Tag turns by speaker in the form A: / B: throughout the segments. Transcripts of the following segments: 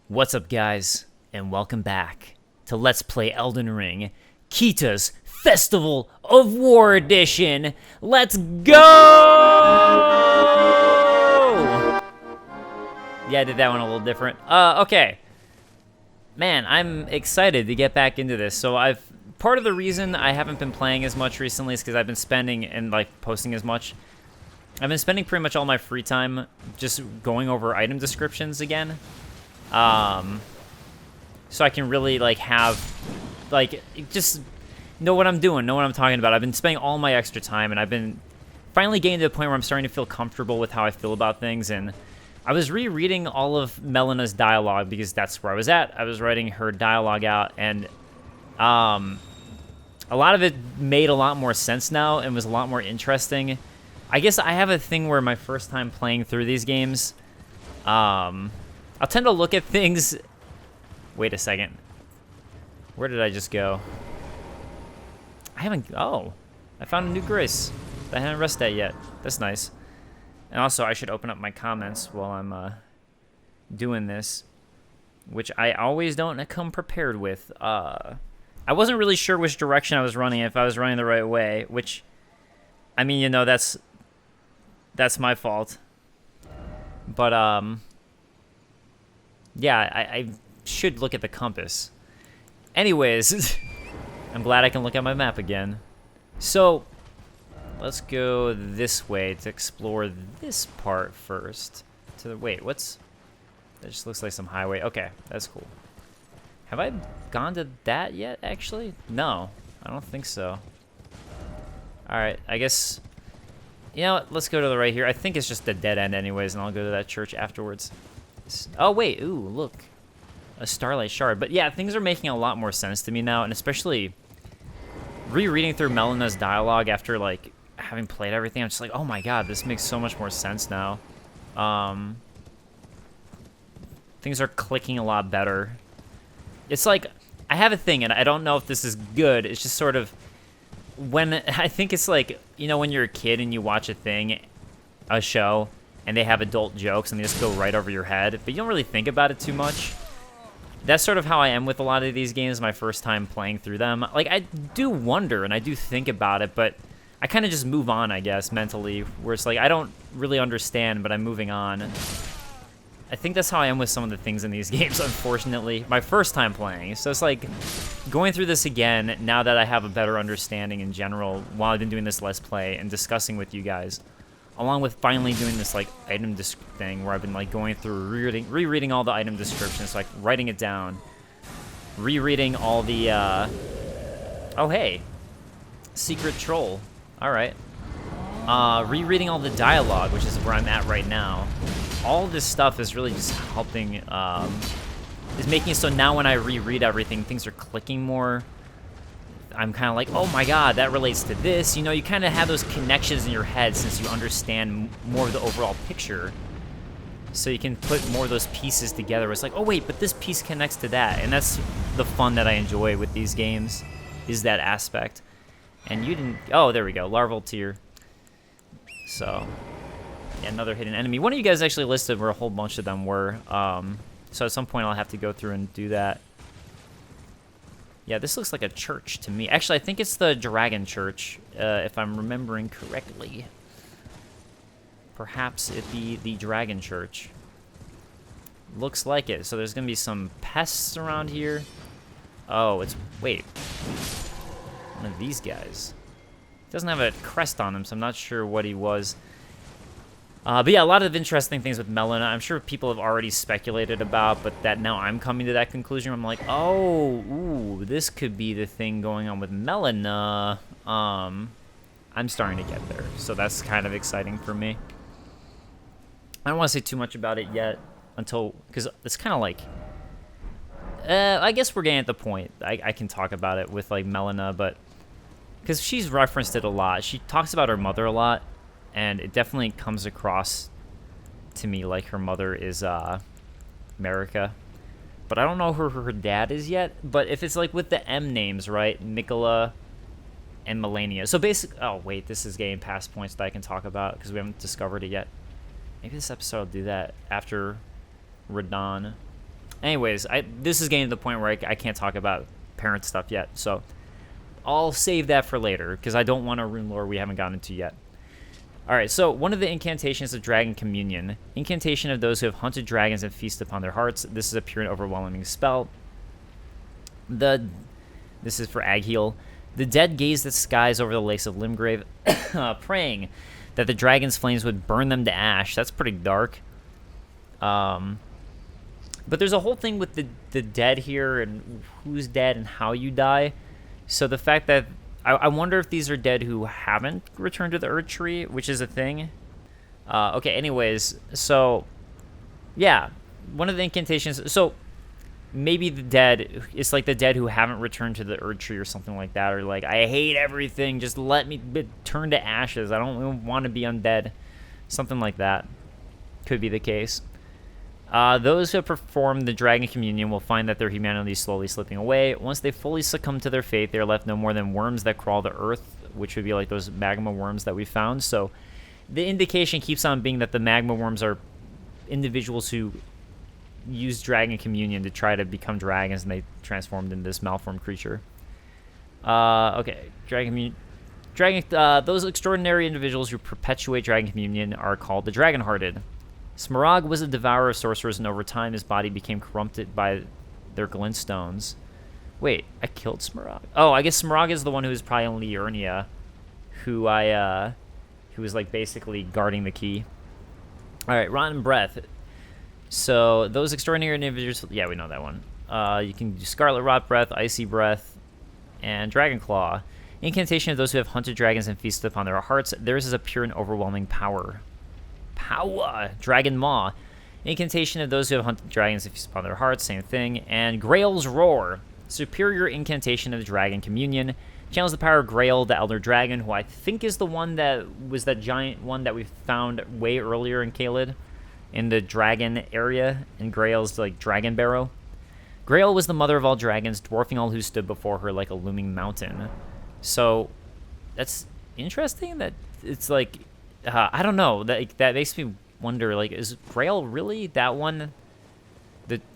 A: What's up, guys, and welcome back to Let's Play Elden Ring, Kita's Festival of War Edition. Let's go! Yeah, I did that one a little different. Okay. Man, I'm excited to get back into this. So part of the reason I haven't been playing as much recently is because I've been spending and posting as much. I've been spending pretty much all my free time just going over item descriptions again. So I can really just know what I'm doing, know what I'm talking about. I've been spending all my extra time, and I've been finally getting to the point where I'm starting to feel comfortable with how I feel about things. And I was rereading all of Melina's dialogue because that's where I was at. I was writing her dialogue out, and a lot of it made a lot more sense now and was a lot more interesting. I guess I have a thing where my first time playing through these games, I'll tend to look at things... Wait a second. Where did I just go? Oh, I found a new grace that I haven't rested at yet. That's nice. And also, I should open up my comments while I'm doing this, which I always don't come prepared with. I wasn't really sure which direction I was running, if I was running the right way, which, I mean, you know, that's my fault. But, yeah, I should look at the compass. Anyways, I'm glad I can look at my map again. So, let's go this way to explore this part first. Wait, what's... That just looks like some highway. Okay, that's cool. Have I gone to that yet, actually? No, I don't think so. Alright, I guess... You know what? Let's go to the right here. I think it's just a dead end anyways, and I'll go to that church afterwards. Oh, wait. Ooh, look. A Starlight Shard. But yeah, things are making a lot more sense to me now, and especially rereading through Melina's dialogue after, like, having played everything, I'm just like, oh my god, this makes so much more sense now. Things are clicking a lot better. It's like, I have a thing, and I don't know if this is good, it's just sort of, I think it's like, you know, when you're a kid and you watch a show, and they have adult jokes, and they just go right over your head, but you don't really think about it too much. That's sort of how I am with a lot of these games, my first time playing through them. Like, I do wonder, and I do think about it, but I kind of just move on, I guess, mentally, where it's like, I don't really understand, but I'm moving on. I think that's how I am with some of the things in these games, unfortunately. My first time playing. So it's like, going through this again, now that I have a better understanding in general, while I've been doing this Let's Play and discussing with you guys, along with finally doing this, like, item thing where I've been, like, going through, rereading all the item descriptions, like, writing it down, rereading all the, oh, hey, Secret Troll, alright, rereading all the dialogue, which is where I'm at right now. All this stuff is really just helping, is making it so now when I reread everything, things are clicking more. I'm kind of like, oh my god, that relates to this. You know, you kind of have those connections in your head since you understand more of the overall picture. So you can put more of those pieces together. It's like, oh wait, but this piece connects to that. And that's the fun that I enjoy with these games, is that aspect. And you didn't... Oh, there we go. Larval Tier. So, yeah, another hidden enemy. One of you guys actually listed where a whole bunch of them were. So at some point I'll have to go through and do that. Yeah, this looks like a church to me. Actually, I think it's the Dragon Church, if I'm remembering correctly. Perhaps it be the Dragon Church. Looks like it. So there's going to be some pests around here. Oh, wait. One of these guys. Doesn't have a crest on him, so I'm not sure what he was. But yeah, a lot of interesting things with Melina. I'm sure people have already speculated about, but that now I'm coming to that conclusion. I'm like, oh, ooh, this could be the thing going on with Melina. I'm starting to get there, so that's kind of exciting for me. I don't want to say too much about it yet, because it's kind of like, I guess we're getting at the point. I can talk about it with, like, Melina, but because she's referenced it a lot. She talks about her mother a lot. And it definitely comes across to me like her mother is Marika. But I don't know who her dad is yet. But if it's like with the M names, right? Mikola and Melania. So basically... Oh, wait. This is getting past points that I can talk about because we haven't discovered it yet. Maybe this episode will do that after Radahn. Anyways, this is getting to the point where I can't talk about parent stuff yet, so I'll save that for later, because I don't want to ruin lore we haven't gotten into yet. Alright, so one of the incantations of Dragon Communion. Incantation of those who have hunted dragons and feast upon their hearts. This is a pure and overwhelming spell. This is for Agheal. The dead gazed at skies over the lakes of Limgrave, praying that the dragon's flames would burn them to ash. That's pretty dark. But there's a whole thing with the dead here and who's dead and how you die. So the fact that I wonder if these are dead who haven't returned to the Earth Tree, which is a thing. Okay, anyways, so yeah, one of the incantations. So maybe the dead, it's like the dead who haven't returned to the Earth Tree or something like that, or like, I hate everything, just let me turn to ashes. I don't want to be undead. Something like that could be the case. Those who have performed the Dragon Communion will find that their humanity is slowly slipping away. Once they fully succumb to their fate, they are left no more than worms that crawl the earth, which would be like those magma worms that we found. So the indication keeps on being that the magma worms are individuals who use Dragon Communion to try to become dragons, and they transformed into this malformed creature. Okay, those extraordinary individuals who perpetuate Dragon Communion are called the Dragon-Hearted. Smaragd was a devourer of sorcerers, and over time his body became corrupted by their glintstones. Wait, I killed Smaragd? Oh, I guess Smaragd is the one who was probably on Liurnia, who was like basically guarding the key. Alright, Rotten Breath. So, those extraordinary individuals, yeah, we know that one. You can do Scarlet Rot Breath, Icy Breath, and Dragon Claw. Incantation of those who have hunted dragons and feasted upon their hearts. Theirs is a pure and overwhelming power. Dragon Maw. Incantation of those who have hunted dragons and feasted upon their hearts, same thing. And Grail's Roar. Superior incantation of the Dragon Communion. Channels the power of Grail, the Elder Dragon, who I think is the one that was that giant one that we found way earlier in Caelid, in the dragon area, in Grail's like dragon barrow. Grail was the mother of all dragons, dwarfing all who stood before her like a looming mountain. So that's interesting that it's like, I don't know, that makes me wonder, like, is Grail really that one?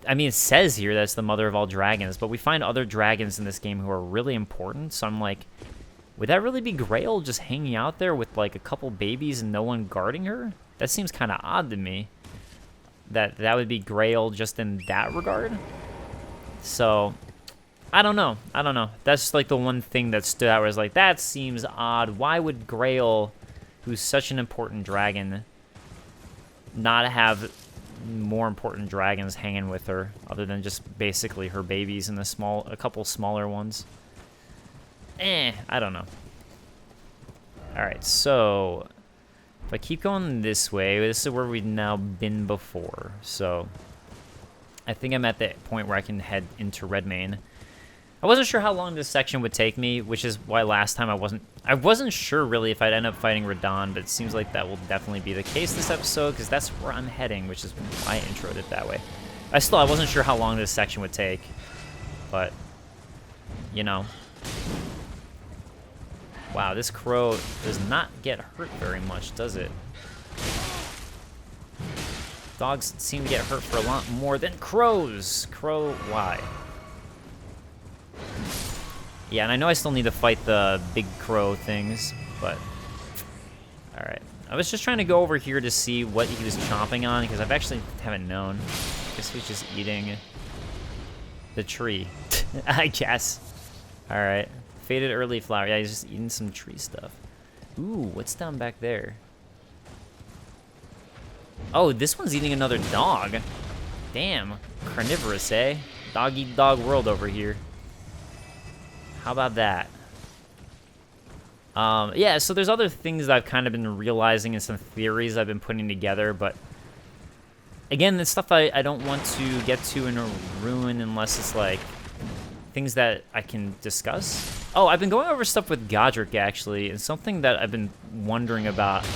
A: I mean, it says here that's the mother of all dragons, but we find other dragons in this game who are really important, so I'm like, would that really be Grail just hanging out there with like a couple babies and no one guarding her? That seems kind of odd to me. That would be Grail just in that regard. So, I don't know. That's just like the one thing that stood out where I was like, that seems odd. Why would Grail, who's such an important dragon, not have more important dragons hanging with her other than just basically her babies and a couple smaller ones? I don't know. Alright, so if I keep going this way, this is where we've now been before. So I think I'm at the point where I can head into Redmane. I wasn't sure how long this section would take me, which is why last time I wasn't sure really if I'd end up fighting Radahn, but it seems like that will definitely be the case this episode, because that's where I'm heading, which is why I introed it that way. I wasn't sure how long this section would take, but, you know. Wow, this crow does not get hurt very much, does it? Dogs seem to get hurt for a lot more than crows. Crow, why? Yeah, and I know I still need to fight the big crow things, but... Alright. I was just trying to go over here to see what he was chomping on, because I've actually haven't known. I guess he's just eating the tree. I guess. Alright. Faded early flower. Yeah, he's just eating some tree stuff. Ooh, what's down back there? Oh, this one's eating another dog. Damn. Carnivorous, eh? Dog-eat-dog world over here. How about that? Yeah, so there's other things that I've kind of been realizing and some theories I've been putting together, but again, it's stuff I don't want to get to in a ruin unless it's like things that I can discuss. Oh, I've been going over stuff with Godric, actually, and something that I've been wondering about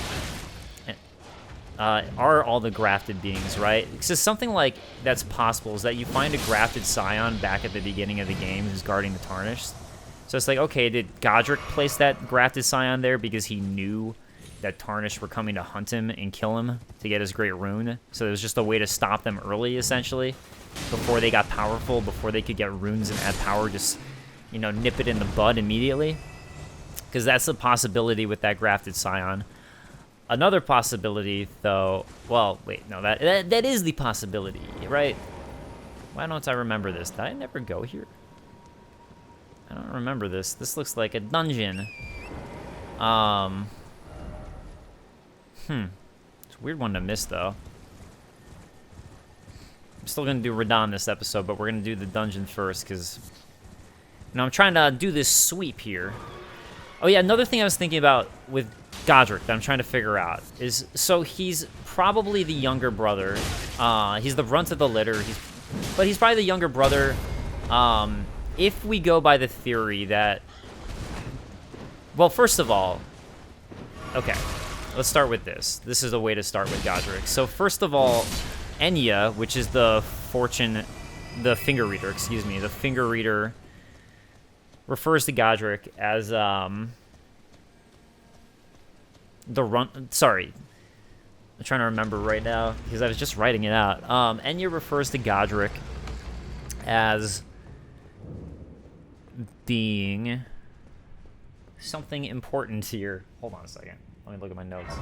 A: are all the grafted beings, right? Because something like that's possible is that you find a grafted scion back at the beginning of the game who's guarding the Tarnished. So it's like, okay, did Godric place that grafted scion there because he knew that Tarnished were coming to hunt him and kill him to get his great rune? So it was just a way to stop them early, essentially. before they got powerful, before they could get runes and add power, just, you know, nip it in the bud immediately. Because that's a possibility with that grafted scion. Another possibility, though... Well, wait, no, that is the possibility, right? Why don't I remember this? Did I never go here? I don't remember this. This looks like a dungeon. It's a weird one to miss, though. I'm still going to do Radahn this episode, but we're going to do the dungeon first, because... You know, I'm trying to do this sweep here. Oh, yeah, another thing I was thinking about with Godric that I'm trying to figure out is... So, he's probably the younger brother. He's the runt of the litter. But he's probably the younger brother. If we go by the theory that... Well, first of all... Okay, let's start with this. This is a way to start with Godric. So, first of all, Enya, which is the finger reader, excuse me, the finger reader... refers to Godric as, the run... Sorry. I'm trying to remember right now, because I was just writing it out. Enya refers to Godric as being something important here. Hold on a second. Let me look at my notes.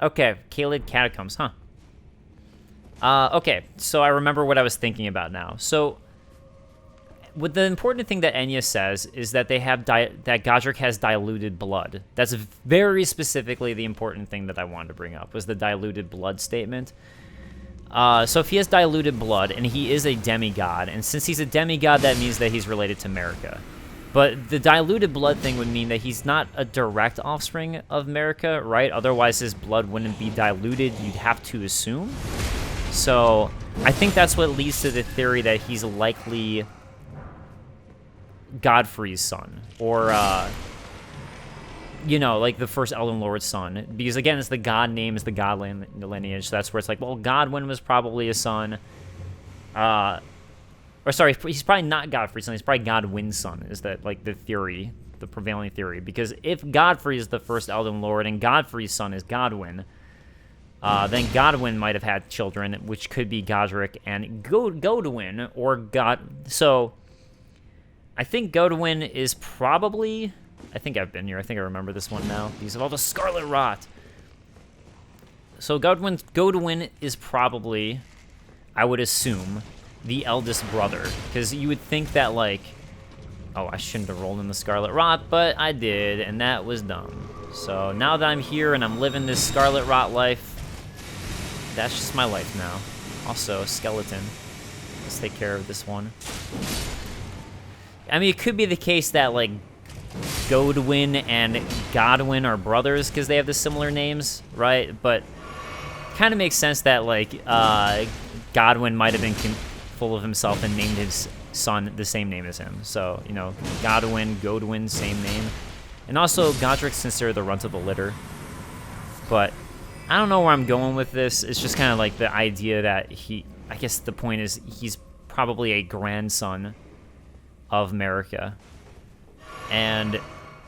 A: Okay, Caelid Catacombs, huh? Okay, so I remember what I was thinking about now. So... What the important thing that Enya says is that they have that Godric has diluted blood. That's very specifically the important thing that I wanted to bring up, was the diluted blood statement. So if he has diluted blood, and he is a demigod, and since he's a demigod, that means that he's related to Marika. But the diluted blood thing would mean that he's not a direct offspring of Marika, right? Otherwise, his blood wouldn't be diluted, you'd have to assume. So I think that's what leads to the theory that he's likely... Godfrey's son, or, you know, like the first Elden Lord's son, because again, it's the god name, is the god lineage, so that's where it's like, well, Godwyn was probably a son, or sorry, he's probably not Godfrey's son, he's probably Godwyn's son, is that, like, the theory, the prevailing theory, because if Godfrey is the first Elden Lord, and Godfrey's son is Godwyn, then Godwyn might have had children, which could be Godric and Godwyn, or so... I think Godwyn is probably... I think I've been here. I think I remember this one now. These have all the Scarlet Rot. So Godwyn is probably, I would assume, the eldest brother. Because you would think that, like... Oh, I shouldn't have rolled in the Scarlet Rot, but I did, and that was dumb. So now that I'm here and I'm living this Scarlet Rot life, that's just my life now. Also, skeleton. Let's take care of this one. I mean, it could be the case that, like, Godwyn and Godwyn are brothers because they have the similar names, right? But kind of makes sense that, like, Godwyn might have been full of himself and named his son the same name as him. So, you know, Godwyn, same name. And also, Godric's considered the runt of the litter. But I don't know where I'm going with this. It's just kind of like the idea that I guess the point is he's probably a grandson of Marika. And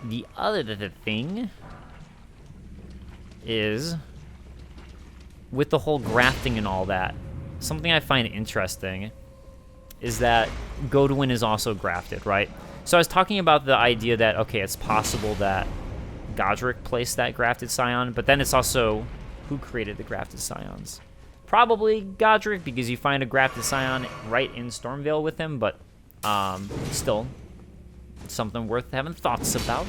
A: the thing is, with the whole grafting and all that, something I find interesting is that Godwyn is also grafted, right? So I was talking about the idea that, okay, it's possible that Godric placed that grafted scion, but then it's also who created the grafted scions? Probably Godric, because you find a grafted scion right in Stormvale with him, but still, something worth having thoughts about.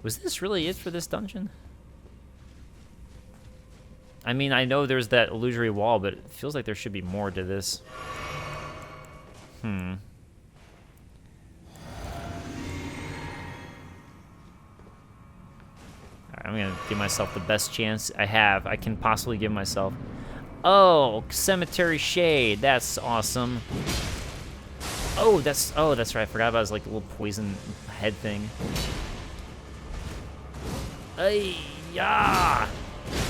A: Was this really it for this dungeon? I mean, I know there's that illusory wall, but it feels like there should be more to this. Alright, I'm gonna give myself the best chance I can possibly give myself. Oh, Cemetery Shade, that's awesome. Oh, that's right. I forgot about his like little poison head thing. Ay, yeah.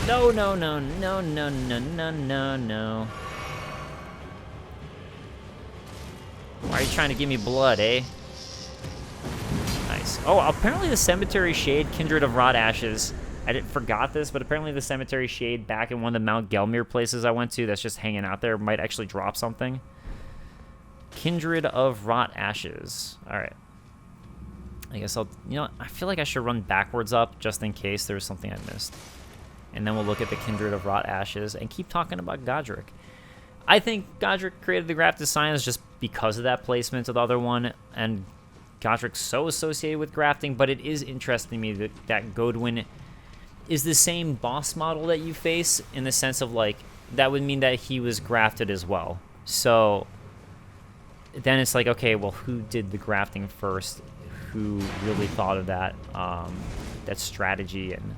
A: No. Why are you trying to give me blood, eh? Nice. Oh, apparently the Cemetery Shade, Kindred of Rot Ashes, I didn't forgot this, but apparently the Cemetery Shade back in one of the Mount Gelmir places I went to that's just hanging out there might actually drop something. Kindred of Rot Ashes. All right. I guess I'll, you know, I feel like I should run backwards up just in case there was something I missed. And then we'll look at the Kindred of Rot Ashes and keep talking about Godric. I think Godric created the Grafted Scions just because of that placement of the other one, and Godric's so associated with grafting, but it is interesting to me that Godwyn is the same boss model that you face, in the sense of, like, that would mean that he was grafted as well. So then it's like, okay, well, who did the grafting first? Who really thought of that strategy? And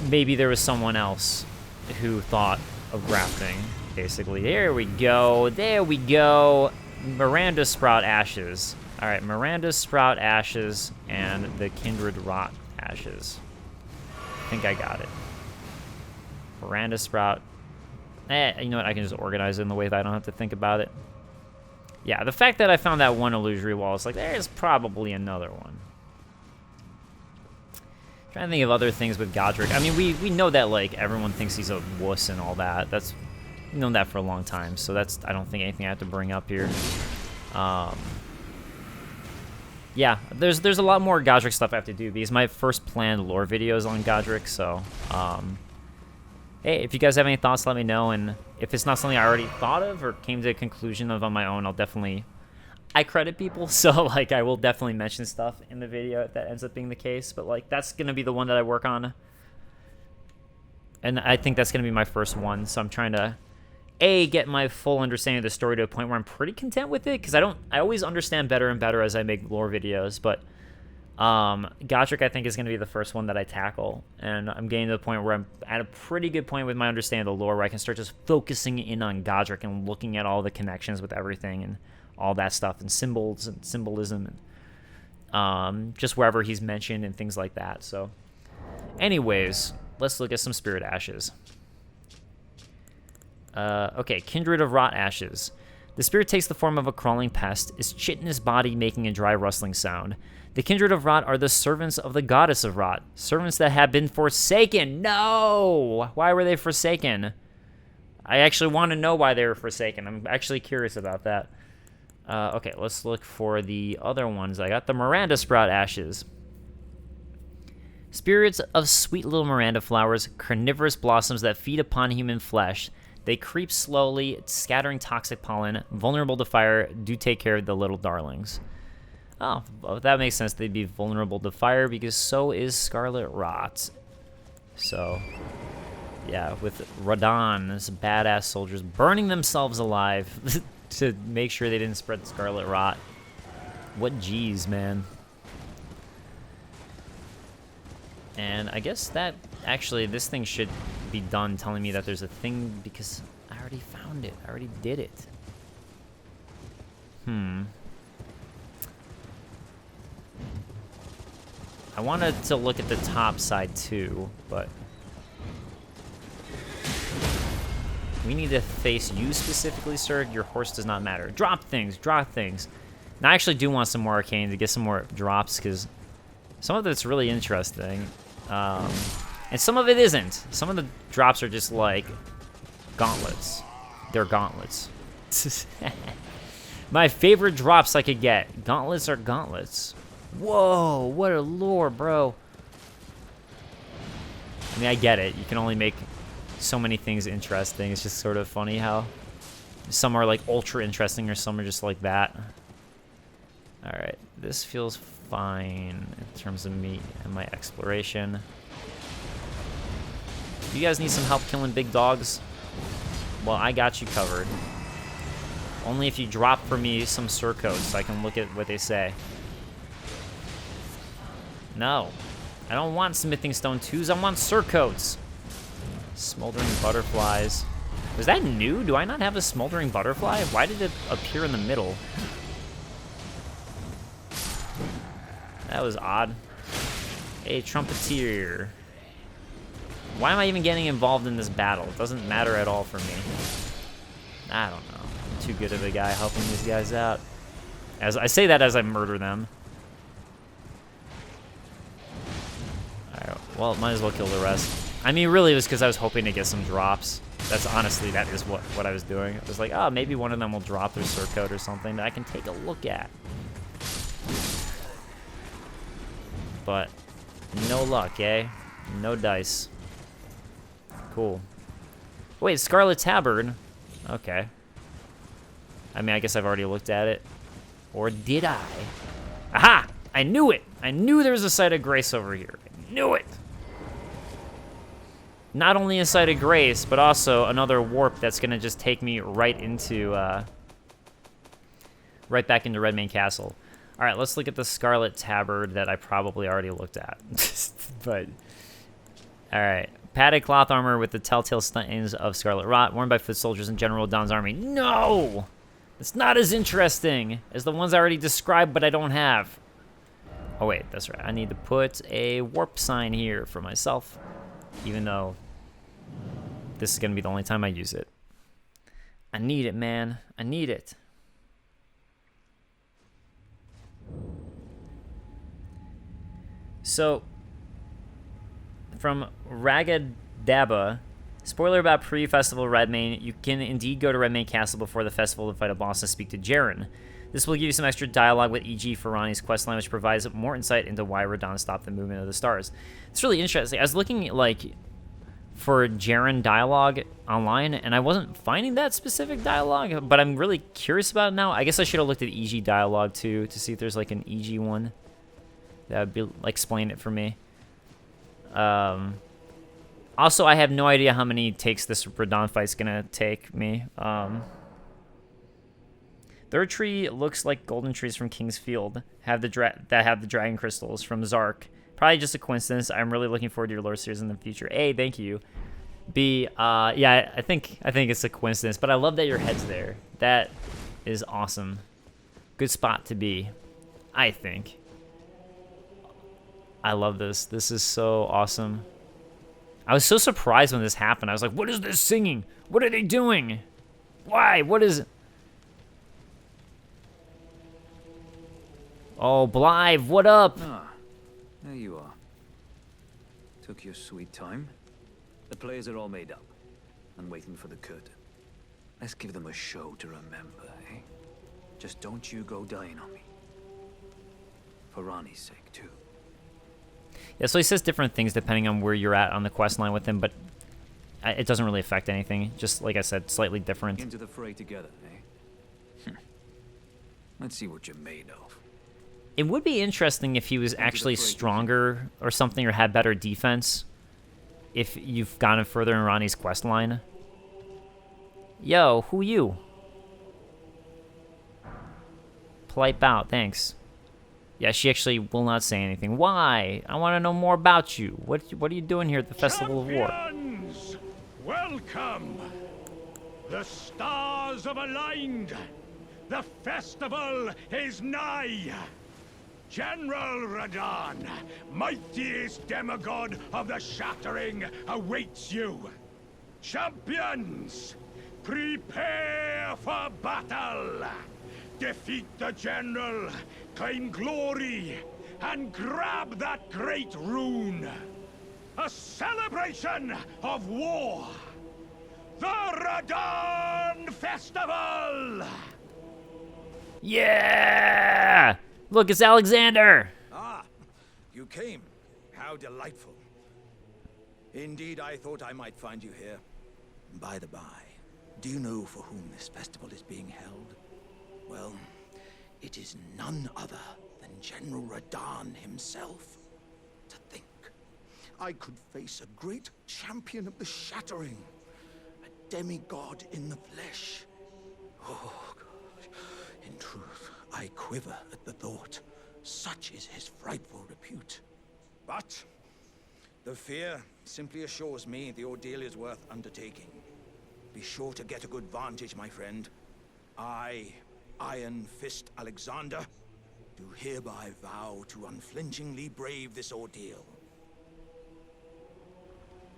A: maybe there was someone else who thought of grafting, basically. There we go. There we go. Miranda Sprout Ashes. All right, Miranda Sprout Ashes and the Kindred Rot Ashes. I think I got it. Miranda Sprout. You know what? I can just organize it in the way that I don't have to think about it. Yeah, the fact that I found that one illusory wall, it's like, there's probably another one. Trying to think of other things with Godric. I mean, we know that, like, everyone thinks he's a wuss and all that. We've known that for a long time, so that's, I don't think, anything I have to bring up here. Yeah, there's a lot more Godric stuff I have to do, because my first planned lore video is on Godric, so, hey, if you guys have any thoughts, let me know, and if it's not something I already thought of or came to a conclusion of on my own, I'll definitely... I credit people, so, like, I will definitely mention stuff in the video if that ends up being the case, but, like, that's going to be the one that I work on, and I think that's going to be my first one, so I'm trying to, A, get my full understanding of the story to a point where I'm pretty content with it, because I always understand better and better as I make lore videos, but Godric, I think, is going to be the first one that I tackle, and I'm getting to the point where I'm at a pretty good point with my understanding of the lore, where I can start just focusing in on Godric and looking at all the connections with everything and all that stuff and symbols and symbolism and just wherever he's mentioned and things like that. So anyways, let's look at some Spirit Ashes. Okay, Kindred of Rot Ashes. The spirit takes the form of a crawling pest, its chit in his body making a dry rustling sound. The Kindred of Rot are the servants of the Goddess of Rot, servants that have been forsaken. No! Why were they forsaken? I actually want to know why they were forsaken. I'm actually curious about that. Okay, let's look for the other ones. I got the Miranda Sprout Ashes. Spirits of sweet little Miranda flowers, carnivorous blossoms that feed upon human flesh. They creep slowly, scattering toxic pollen, vulnerable to fire. Do take care of the little darlings. Oh, well, that makes sense. They'd be vulnerable to fire because so is Scarlet Rot. So, yeah, with Radahn, this badass soldiers burning themselves alive to make sure they didn't spread Scarlet Rot. What G's, man. And I guess that, actually, this thing should be done telling me that there's a thing, because I already found it. I already did it. I wanted to look at the top side too, but we need to face you specifically, sir. Your horse does not matter. Drop things, drop things. Now, I actually do want some more arcane to get some more drops, because some of it's really interesting. And some of it isn't. Some of the drops are just like gauntlets. They're gauntlets. My favorite drops I could get. Gauntlets are gauntlets. Whoa, what a lore, bro. I mean, I get it. You can only make so many things interesting. It's just sort of funny how some are like ultra interesting or some are just like that. Alright, this feels fine in terms of me and my exploration. You guys need some help killing big dogs? Well, I got you covered. Only if you drop for me some surcoats so I can look at what they say. No. I don't want smithing stone 2s, I want surcoats. Smoldering butterflies. Was that new? Do I not have a smoldering butterfly? Why did it appear in the middle? That was odd. A trumpeter. Why am I even getting involved in this battle? It doesn't matter at all for me. I don't know. I'm too good of a guy helping these guys out. As I say that as I murder them. Well, might as well kill the rest. I mean, really, it was because I was hoping to get some drops. That's honestly, that is what I was doing. I was like, oh, maybe one of them will drop their surcoat or something that I can take a look at. But no luck, eh? No dice. Cool. Wait, Scarlet Tabard. Okay. I mean, I guess I've already looked at it. Or did I? Aha! I knew it! I knew there was a Site of Grace over here. I knew it! Not only a Site of Grace, but also another warp that's gonna just take me right into, right back into Redmane Castle. Alright, let's look at the Scarlet Tabard that I probably already looked at. But, alright. Padded cloth armor with the telltale stains of scarlet rot, worn by foot soldiers in General Radahnn's army. No! It's not as interesting as the ones I already described, but I don't have. Oh, wait, that's right. I need to put a warp sign here for myself, even though this is going to be the only time I use it. I need it, man. I need it. So, from Ragadaba, spoiler about pre-festival Redmane, you can indeed go to Redmane Castle before the festival to fight a boss and speak to Jaren. This will give you some extra dialogue with E.G. Ferrani's questline, which provides more insight into why Radahn stopped the movement of the stars. It's really interesting. I was looking like for Jaren dialogue online, and I wasn't finding that specific dialogue, but I'm really curious about it now. I guess I should have looked at E.G. dialogue too to see if there's like an E.G. one that would be like explain it for me. Also, I have no idea how many takes this Radahn fight's gonna take me. Third tree looks like golden trees from King's Field that have the dragon crystals from Zark. Probably just a coincidence. I'm really looking forward to your lore series in the future. A, thank you. B, yeah, I think it's a coincidence, but I love that your head's there. That is awesome. Good spot to be, I think. I love this. This is so awesome. I was so surprised when this happened. I was like, what is this singing? What are they doing? Why? What is it? Oh, Blythe, what up?
B: Ah, there you are. Took your sweet time. The players are all made up and waiting for the curtain. Let's give them a show to remember, eh? Just don't you go dying on me. For Ranni's sake, too.
A: Yeah, so he says different things depending on where you're at on the quest line with him, but it doesn't really affect anything. Just, like I said, slightly different.
B: Into the fray together, eh? Let's see what you're made of.
A: It would be interesting if he was actually stronger or something, or had better defense if you've gotten further in Ranni's quest line. Yo, who you? Polite bow, thanks. Yeah, she actually will not say anything. Why? I want to know more about you. What are you doing here at the Festival of War?
C: Welcome! The stars have aligned. The festival is nigh. General Radahn, mightiest demigod of the Shattering, awaits you. Champions, prepare for battle. Defeat the General, claim glory, and grab that great rune. A celebration of war. The Radahn Festival!
A: Yeah! Look, it's Alexander!
D: Ah, you came. How delightful. Indeed, I thought I might find you here. By the by, do you know for whom this festival is being held? Well, it is none other than General Radahn himself. To think, I could face a great champion of the Shattering, a demigod in the flesh. Oh, gosh. In truth, I quiver at the thought. Such is his frightful repute. But the fear simply assures me the ordeal is worth undertaking. Be sure to get a good vantage, my friend. I, Iron Fist Alexander, do hereby vow to unflinchingly brave this ordeal.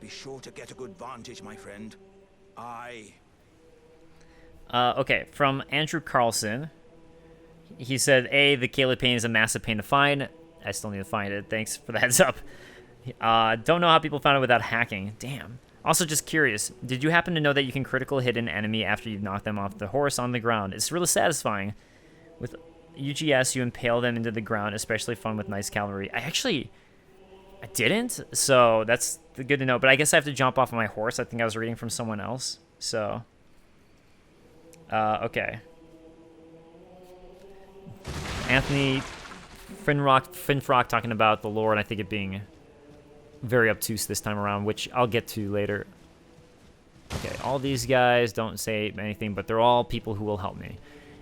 D: Be sure to get a good vantage, my friend.
A: Okay, from Andrew Carlson. He said, A, the Caleb pain is a massive pain to find. I still need to find it. Thanks for the heads up. Don't know how people found it without hacking. Damn. Also, just curious, did you happen to know that you can critical hit an enemy after you've knocked them off the horse on the ground? It's really satisfying. With UGS, you impale them into the ground, especially fun with nice cavalry. I didn't, so that's good to know. But I guess I have to jump off of my horse. I think I was reading from someone else. So, okay. Anthony Finfrock talking about the lore, and I think it being very obtuse this time around, which I'll get to later. Okay, all these guys don't say anything, but they're all people who will help me.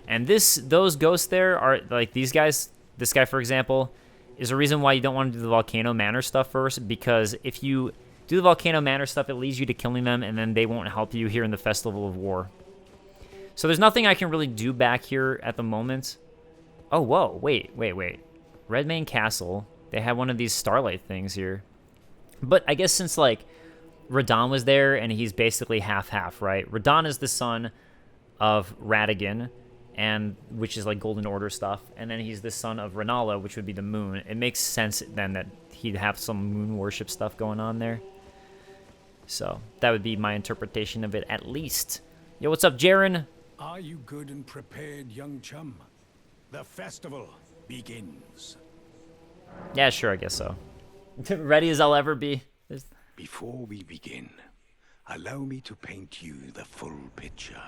A: And those ghosts there are, like, these guys, this guy, for example, is a reason why you don't want to do the Volcano Manor stuff first, because if you do the Volcano Manor stuff, it leads you to killing them, and then they won't help you here in the Festival of War. So there's nothing I can really do back here at the moment. Oh, whoa, wait. Redmane Castle, they had one of these starlight things here. But I guess since, like, Radahn was there, and he's basically half-half, right? Radahn is the son of Radahn, and which is, like, Golden Order stuff. And then he's the son of Rennala, which would be the moon. It makes sense, then, that he'd have some moon worship stuff going on there. So, that would be my interpretation of it, at least. Yo, what's up, Jaren?
C: Are you good and prepared, young chum? The festival begins.
A: Yeah, sure, I guess so. Ready as I'll ever be.
C: Before we begin, allow me to paint you the full picture.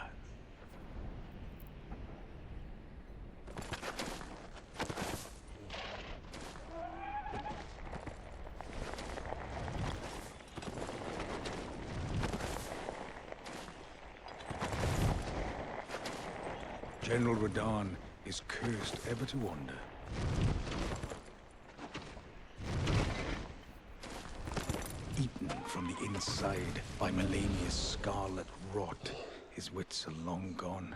C: General Radahn is cursed ever to wander. Eaten from the inside by Melania's scarlet rot, his wits are long gone.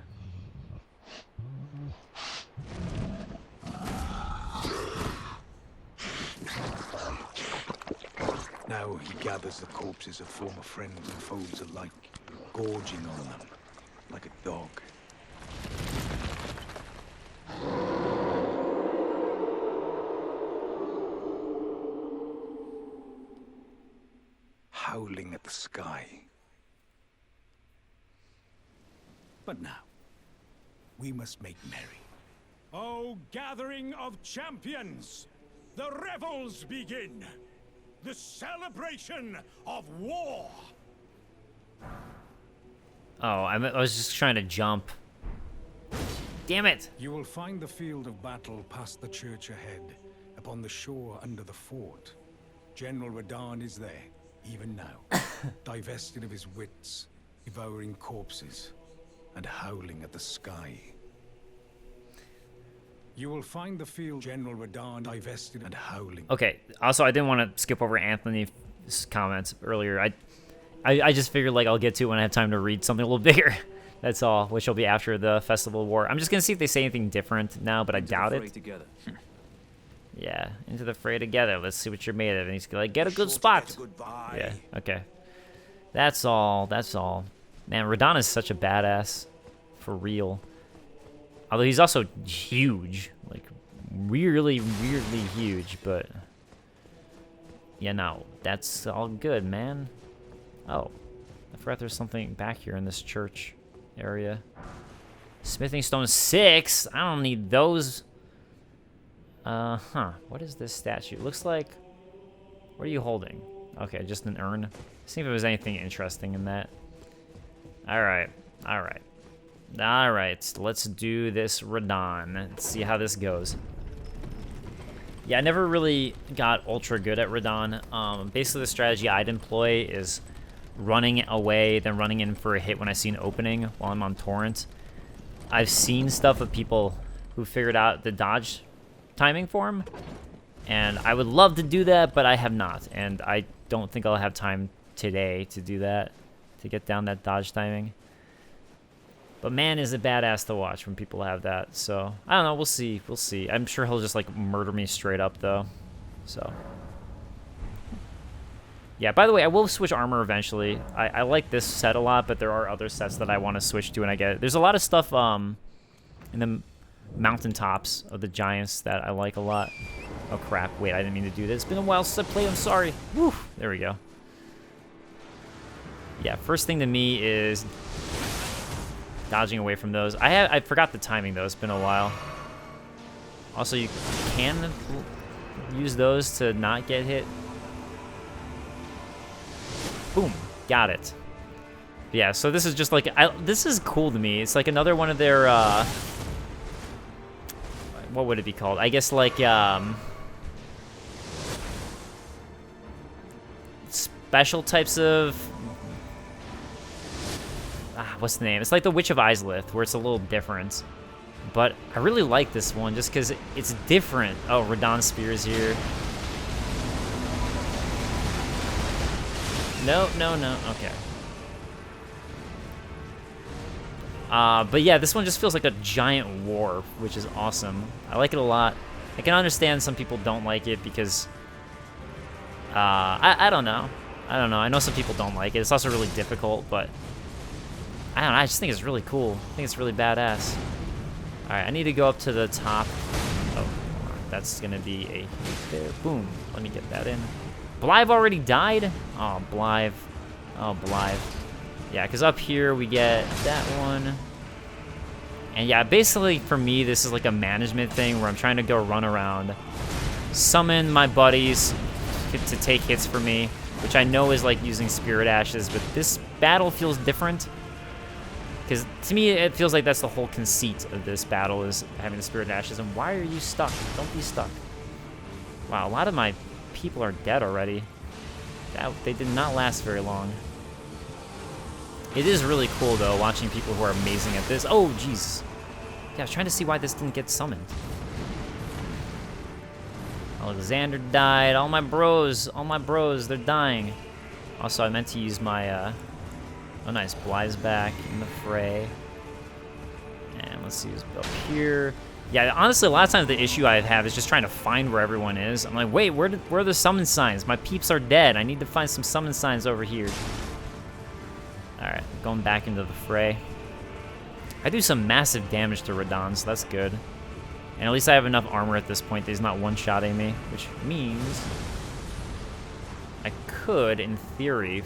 C: Now he gathers the corpses of former friends and foes alike, gorging on them like a dog. Howling at the sky. But now, we must make merry. O gathering of champions, the revels begin! The celebration of war!
A: Oh, I was just trying to jump. Damn it!
C: You will find the field of battle past the church ahead, upon the shore under the fort. General Radahn is there, even now, divested of his wits, devouring corpses, and howling at the sky. You will find the field General Radahn divested and howling.
A: Okay, also, I didn't want to skip over Anthony's comments earlier. I just figured, like, I'll get to it when I have time to read something a little bigger. That's all, which will be after the Festival of War. I'm just going to see if they say anything different now, but I doubt it.
B: Together.
A: Yeah, into the fray together. Let's see what you're made of. And he's like, get a good spot. Yeah, okay. That's all. Man, Radahn is such a badass. For real. Although he's also huge. Like, weirdly huge, but... Yeah, no. That's all good, man. Oh. I forgot there's something back here in this church area. Smithing Stone 6? I don't need those... What is this statue? It looks like... What are you holding? Okay, just an urn. See if there was anything interesting in that. Alright. Let's do this Radahn. Let's see how this goes. Yeah, I never really got ultra good at Radahn. Basically, the strategy I'd employ is running away, then running in for a hit when I see an opening while I'm on Torrent. I've seen stuff of people who figured out the dodge timing for him, and I would love to do that, but I have not, and I don't think I'll have time today to do that, to get down that dodge timing. But man, is it badass to watch when people have that. So I don't know, we'll see. I'm sure he'll just like murder me straight up though. So yeah, by the way, I will switch armor eventually. I like this set a lot, but there are other sets that I want to switch to when I get it. There's a lot of stuff in the mountaintops of the giants that I like a lot. Oh, crap. Wait, I didn't mean to do this. It's been a while since I played. I'm sorry. Woo. There we go. Yeah, first thing to me is dodging away from those. I forgot the timing, though. It's been a while. Also, you can use those to not get hit. Boom. Got it. Yeah, so this is just like... this is cool to me. It's like another one of their... what would it be called? I guess like... special types of... what's the name? It's like the Witch of Islith, where it's a little different. But I really like this one just because it's different. Oh, Radahn Spear's here. No, no, no. Okay. But yeah, this one just feels like a giant war, which is awesome. I like it a lot. I can understand some people don't like it because... I don't know. I don't know. I know some people don't like it. It's also really difficult, but... I don't know. I just think it's really cool. I think it's really badass. Alright, I need to go up to the top. Oh, that's gonna be a hit there. Boom. Let me get that in. Blythe already died? Oh, Blythe. Oh, Blythe. Yeah, because up here we get that one. And yeah, basically for me, this is like a management thing where I'm trying to go run around, summon my buddies to take hits for me, which I know is like using Spirit Ashes, but this battle feels different. Because to me, it feels like that's the whole conceit of this battle, is having the Spirit Ashes. And why are you stuck? Don't be stuck. Wow, a lot of my people are dead already. They did not last very long. It is really cool, though, watching people who are amazing at this. Oh, jeez. Yeah, I was trying to see why this didn't get summoned. Alexander died. All my bros, they're dying. Also, I meant to use my... Oh, nice. Blythe's back in the fray. And let's see who's up here. Yeah, honestly, a lot of times the issue I have is just trying to find where everyone is. I'm like, wait, where are the summon signs? My peeps are dead. I need to find some summon signs over here. Alright, going back into the fray. I do some massive damage to Radahn, so that's good. And at least I have enough armor at this point that he's not one-shotting me, which means I could, in theory...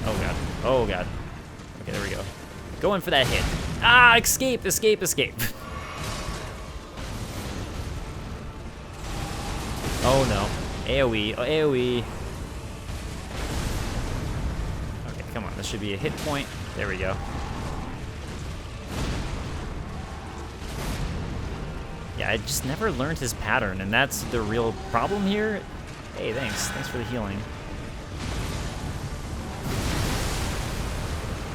A: Oh, God. Oh, God. Okay, there we go. Going for that hit. Ah, escape, escape, escape. Oh, no. AoE, AoE. Okay, come on. This should be a hit point. There we go. Yeah, I just never learned his pattern, and that's the real problem here. Hey, thanks. Thanks for the healing.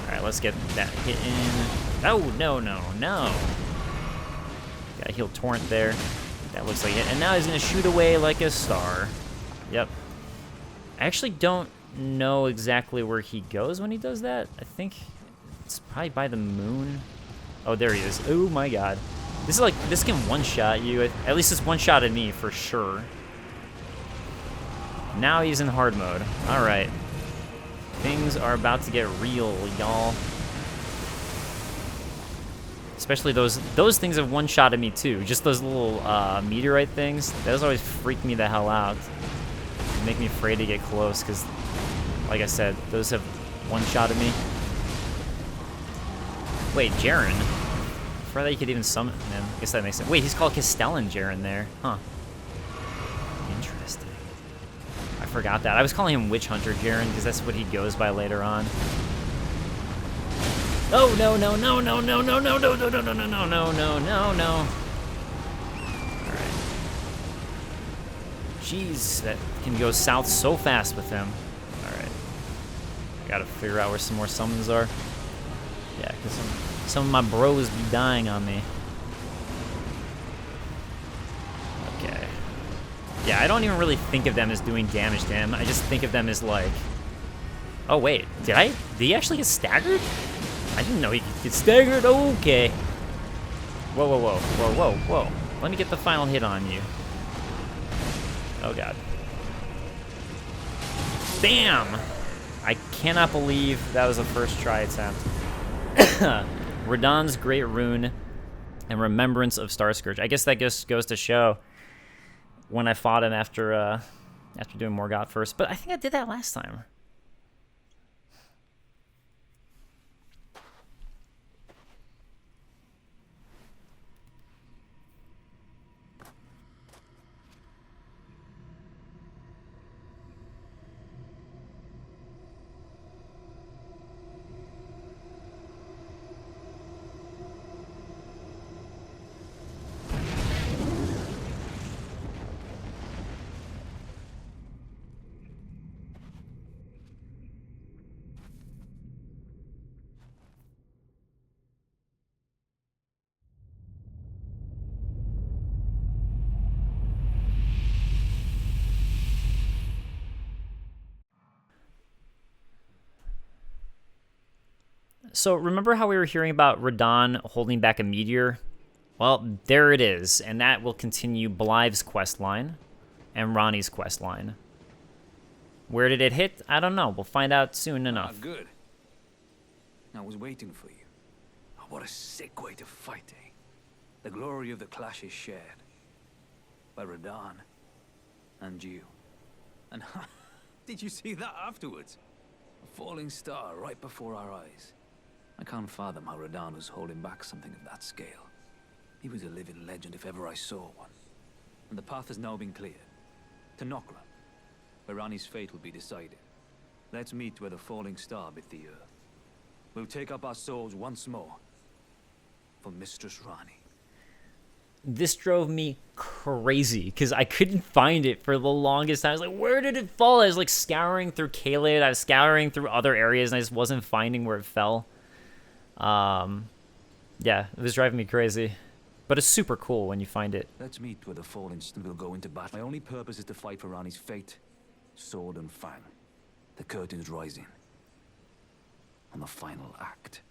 A: Alright, let's get that hit in. Oh, no, no, no. Got a heal torrent there. That looks like it. And now he's going to shoot away like a star. Yep. I actually don't know exactly where he goes when he does that. I think it's probably by the moon. Oh, there he is. Oh, my God. This is like, this can one-shot you. At least it's one-shotted me for sure. Now he's in hard mode. Alright. Things are about to get real, y'all. Especially those things have one-shotted me too. Just those little meteorite things. Those always freak me the hell out. They make me afraid to get close because, like I said, those have one-shotted me. Wait, Jaren? I forgot that you could even summon him. I guess that makes sense. Wait, he's called Castellan Jaren there. Huh. Interesting. I forgot that. I was calling him Witch Hunter Jaren because that's what he goes by later on. Oh, no, no, no, no, no, no, no, no, no, no, no, no, no, no, no, no, no. Alright. Jeez, that can go south so fast with him. Alright. Gotta figure out where some more summons are. Yeah, because some of my bros be dying on me. Okay. Yeah, I don't even really think of them as doing damage to him. I just think of them as like... Oh, wait. Did he actually get staggered? I didn't know he could get staggered. Okay. Whoa, whoa, whoa. Whoa, whoa, whoa. Let me get the final hit on you. Oh, God. Bam! I cannot believe that was a first try attempt. Radahn's Great Rune And Remembrance of Starscourge. I guess that just goes to show when I fought him after doing Morgoth first. But I think I did that last time. So remember how we were hearing about Radahn holding back a meteor? Well, there it is, and that will continue Blythe's quest line and Ronnie's quest line. Where did it hit? I don't know. We'll find out soon enough.
B: Ah, good. I was waiting for you. Oh, what a sick way to fight, eh? The glory of the clash is shared by Radahn and you. And did you see that afterwards? A falling star right before our eyes. I can't fathom how Radahn was holding back something of that scale. He was a living legend if ever I saw one. And the path has now been cleared. To Nokra, where Ranni's fate will be decided. Let's meet where the falling star bit the earth. We'll take up our swords once more for Mistress Ranni.
A: This drove me crazy because I couldn't find it for the longest time. I was like, where did it fall? I was like scouring through Caelid. I was scouring through other areas and I just wasn't finding where it fell. Yeah, it was driving me crazy. But it's super cool when you find it.
B: Let's meet where the fallen star will go into battle. My only purpose is to fight for Ranni's fate. Sword and fang. The curtain's rising. On the final act.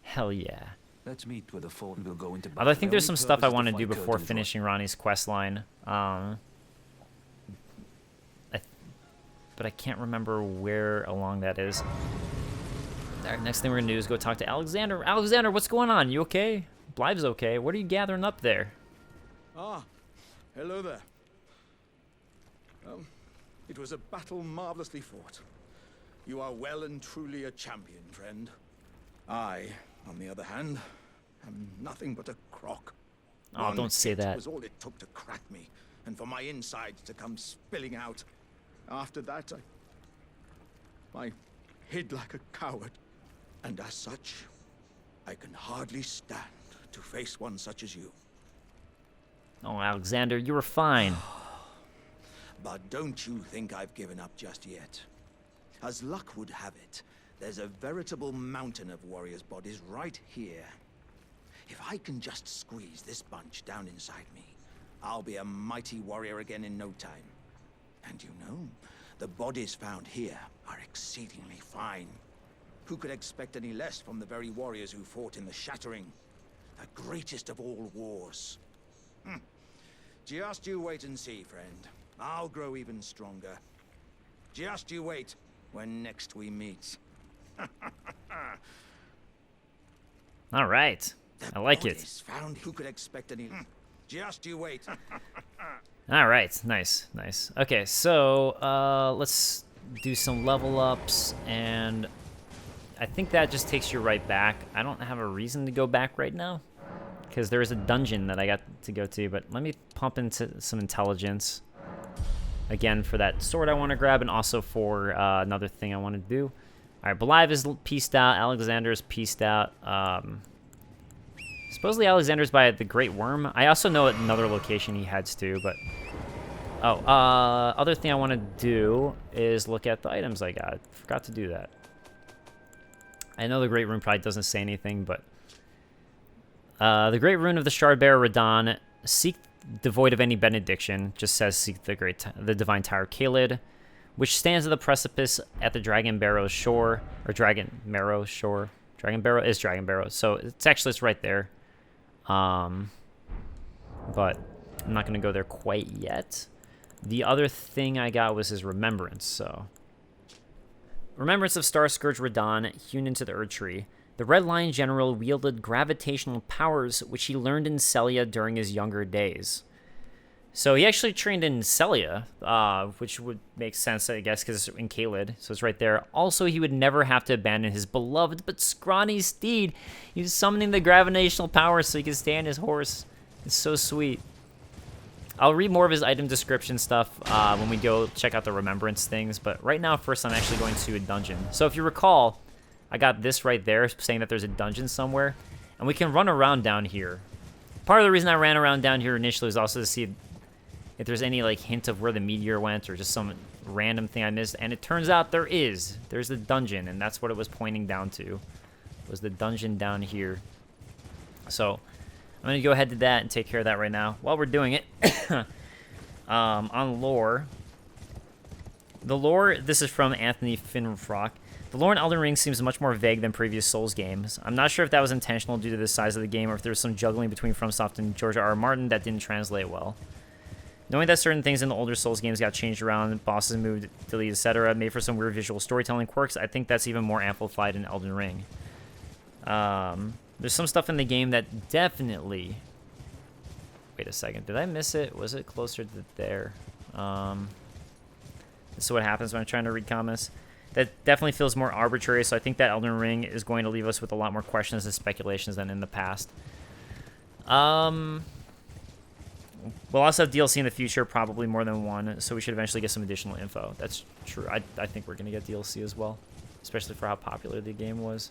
A: Hell yeah.
B: Let's meet where the fallen will go into battle.
A: Although I think there's some stuff I want to do before finishing Ronnie's quest line. But I can't remember where along that is. All right, next thing we're going to do is go talk to Alexander. Alexander, what's going on? You okay? Blythe's okay. What are you gathering up there?
D: Ah, hello there. It was a battle marvelously fought. You are well and truly a champion, friend. I, on the other hand, am nothing but a crock.
A: Oh,
D: One
A: don't say
D: hit
A: that.
D: was all it took to crack me, and for my insides to come spilling out. After that, I hid like a coward. And as such, I can hardly stand to face one such as you.
A: Oh, Alexander, you were fine.
D: But don't you think I've given up just yet. As luck would have it, there's a veritable mountain of warriors' bodies right here. If I can just squeeze this bunch down inside me, I'll be a mighty warrior again in no time. And you know, the bodies found here are exceedingly fine. Who could expect any less from the very warriors who fought in the Shattering? The greatest of all wars. Just you wait and see, friend. I'll grow even stronger. Just you wait when next we meet.
A: All right. I like it.
D: Found who could expect any... Just you wait.
A: All right. Nice. Nice. Okay, so let's do some level ups, and I think that just takes you right back. I don't have a reason to go back right now because there is a dungeon that I got to go to, but let me pump into some intelligence again for that sword I want to grab, and also for another thing I want to do. All right, Blythe is pieced out. Alexander is pieced out. Supposedly Alexander's by the Great Worm. I also know another location he heads to, but... Oh, other thing I want to do is look at the items I got. Forgot to do that. I know the Great Rune probably doesn't say anything, but... the Great Rune of the Shardbearer Radahn. Seek devoid of any benediction. Just says seek the Divine Tower Caelid, which stands at the precipice at the Dragon Barrow's shore. Or Dragon Marrow shore. Dragon Barrow is Dragon Barrow. So it's right there. But I'm not going to go there quite yet. The other thing I got was his Remembrance, so... Remembrance of Starscourge Radahn, hewn into the Erd Tree. The Red Lion General wielded gravitational powers, which he learned in Celia during his younger days. So he actually trained in Celia, which would make sense, I guess, because it's in Caelid, so it's right there. Also, he would never have to abandon his beloved but scrawny steed. He's summoning the gravitational powers so he can stay on his horse. It's so sweet. I'll read more of his item description stuff when we go check out the remembrance things, but right now, first, I'm actually going to a dungeon. So if you recall, I got this right there saying that there's a dungeon somewhere, and we can run around down here. Part of the reason I ran around down here initially was also to see if there's any like hint of where the meteor went or just some random thing I missed, and it turns out there is. There's the dungeon, and that's what it was pointing down to, was the dungeon down here. So I'm gonna go ahead to that and take care of that right now. While we're doing it, on lore, the lore, this is from Anthony Finfrock. The lore in Elden Ring seems much more vague than previous Souls games. I'm not sure if that was intentional due to the size of the game or if there was some juggling between FromSoft and George R.R. Martin that didn't translate well. Knowing that certain things in the older Souls games got changed around, bosses moved, deleted, etc., made for some weird visual storytelling quirks, I think that's even more amplified in Elden Ring. There's some stuff in the game that definitely... Wait a second, did I miss it? Was it closer to there? This is what happens when I'm trying to read comments. That definitely feels more arbitrary, so I think that Elden Ring is going to leave us with a lot more questions and speculations than in the past. We'll also have DLC in the future, probably more than one, so we should eventually get some additional info. That's true. I think we're going to get DLC as well, especially for how popular the game was.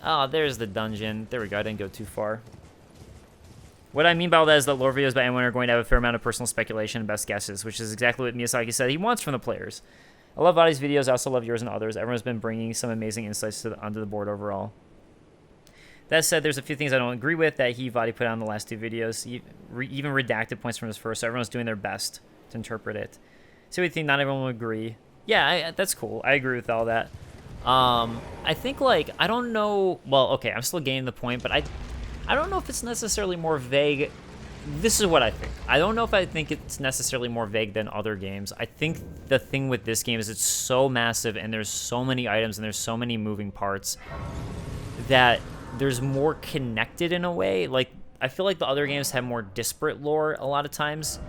A: Oh, there's the dungeon. There we go. I didn't go too far. What I mean by all that is that lore videos by anyone are going to have a fair amount of personal speculation and best guesses, which is exactly what Miyazaki said he wants from the players. I love Vadi's videos. I also love yours and others. Everyone's been bringing some amazing insights onto the board overall. That said, there's a few things I don't agree with that Vadi put out in the last two videos, even redacted points from his first, so everyone's doing their best to interpret it. So we think not everyone will agree. Yeah, that's cool. I agree with all that. I think, like, I don't know... Well, okay, I'm still getting the point, but I don't know if it's necessarily more vague. This is what I think. I don't know if I think it's necessarily more vague than other games. I think the thing with this game is it's so massive, and there's so many items, and there's so many moving parts that... there's more connected in a way. Like, I feel like the other games have more disparate lore a lot of times,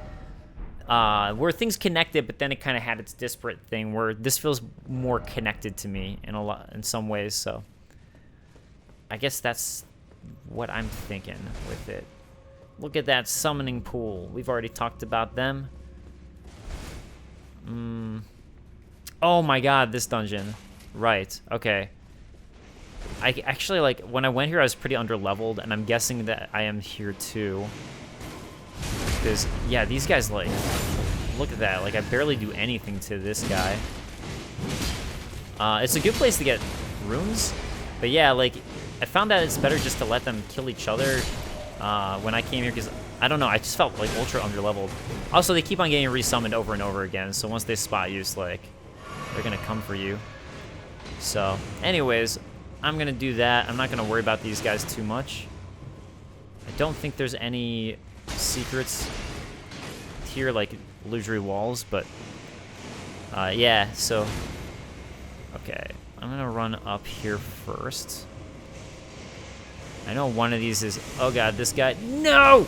A: where things connected, but then it kind of had its disparate thing. Where this feels more connected to me in some ways. So, I guess that's what I'm thinking with it. Look at that summoning pool. We've already talked about them. Oh my God, this dungeon. Right. Okay. I actually, like, when I went here, I was pretty under-leveled, and I'm guessing that I am here, too. Because, yeah, these guys, like, look at that. Like, I barely do anything to this guy. It's a good place to get runes, but, yeah, like, I found that it's better just to let them kill each other when I came here, because, I don't know, I just felt, like, ultra under-leveled. Also, they keep on getting resummoned over and over again, so once they spot you, it's like, they're gonna come for you. So, anyways... I'm going to do that. I'm not going to worry about these guys too much. I don't think there's any secrets here, like illusory walls, but yeah, so... Okay, I'm going to run up here first. I know one of these is... Oh God, this guy... No!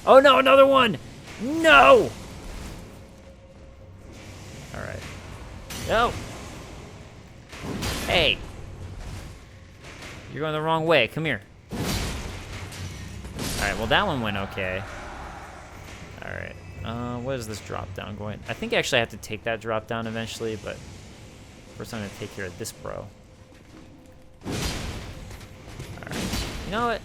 A: Oh no, another one! No! Alright. No! Hey! You're going the wrong way. Come here. Alright, well that one went okay. Alright. What is this drop down going? I think actually I have to take that drop down eventually, but first I'm going to take care of this bro. Alright. You know what?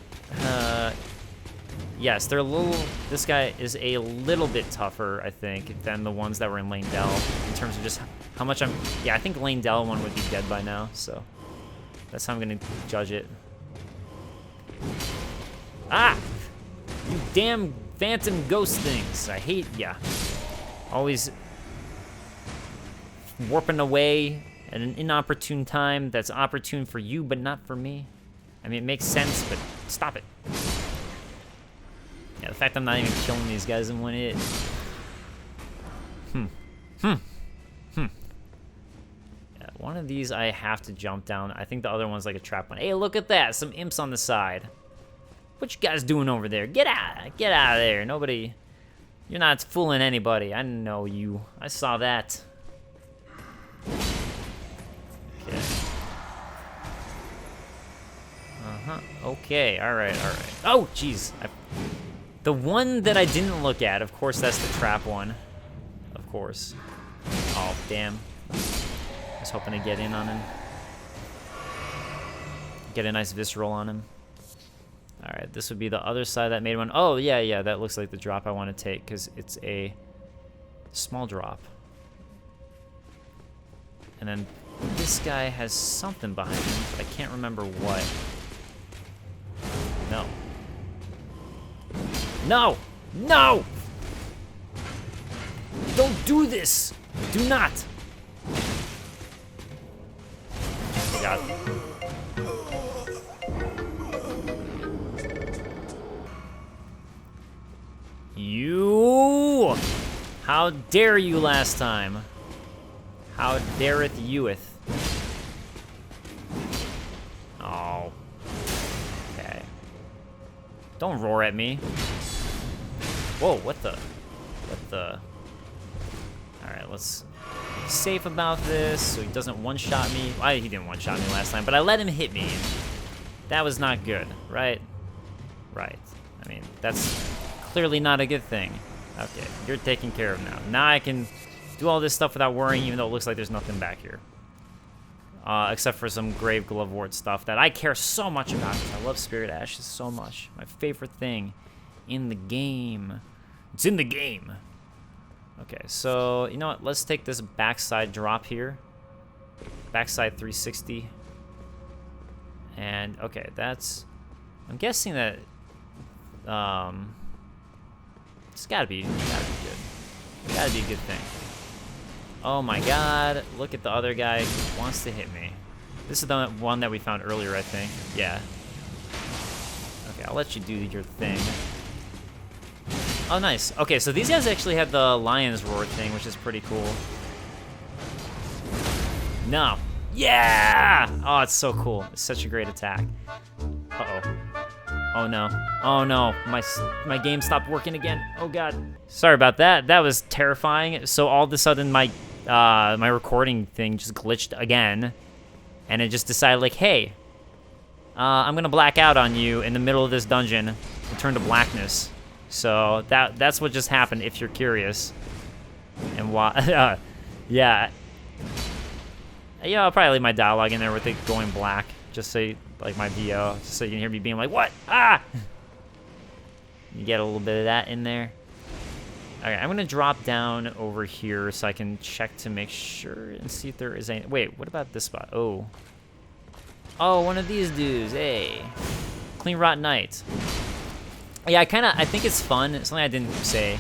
A: Yes, they're a little... This guy is a little bit tougher, I think, than the ones that were in Lane Dell, in terms of just how much I'm... Yeah, I think Lane Dell one would be dead by now, so... That's how I'm going to judge it. Ah! You damn phantom ghost things. I hate... Yeah. Always... warping away at an inopportune time that's opportune for you, but not for me. I mean, it makes sense, but stop it. Yeah, the fact I'm not even killing these guys in one hit. Yeah, One of these I have to jump down. I think the other one's like a trap one. Hey, look at that. Some imps on the side. What you guys doing over there? Get out of there. Nobody, you're not fooling anybody. I know you. I saw that. Okay. Okay, alright. Oh, jeez. The one that I didn't look at, of course, that's the trap one. Of course. Oh, damn. I was hoping to get in on him. Get a nice visceral on him. Alright, this would be the other side that made one. Oh, yeah, that looks like the drop I want to take, because it's a small drop. And then this guy has something behind him, but I can't remember what. No. No! No! Don't do this! Do not! Oh god. You! How dare you last time? How dareth youeth? Oh. Okay. Don't roar at me. Whoa, what the? Alright, let's be safe about this so he doesn't one-shot me. Well, he didn't one-shot me last time, but I let him hit me. That was not good, right? Right. I mean, that's clearly not a good thing. Okay, you're taken care of now. Now I can do all this stuff without worrying, even though it looks like there's nothing back here. Except for some grave glovewort stuff that I care so much about because I love Spirit Ashes so much. My favorite thing in the game. It's in the game. Okay, so, you know what? Let's take this backside drop here. Backside 360. And, okay, that's... I'm guessing that... It's gotta be good. Gotta be a good thing. Oh my god, look at the other guy who wants to hit me. This is the one that we found earlier, I think. Yeah. Okay, I'll let you do your thing. Oh, nice. Okay, so these guys actually had the Lion's Roar thing, which is pretty cool. No. Yeah! Oh, it's so cool. It's such a great attack. Uh-oh. Oh no. Oh no. My game stopped working again. Oh god. Sorry about that. That was terrifying. So all of a sudden my my recording thing just glitched again. And it just decided like, hey, I'm gonna black out on you in the middle of this dungeon and turn to blackness. So that's what just happened if you're curious. And why yeah. Yeah, I'll probably leave my dialogue in there with it going black. Just say like my VO, just so you can hear me being like, what? Ah! You get a little bit of that in there. Okay, I'm gonna drop down over here so I can check to make sure and see if there is any. Wait, what about this spot? Oh. Oh, one of these dudes. Hey. Clean Rot Knight. Yeah, I think it's fun. Something I didn't say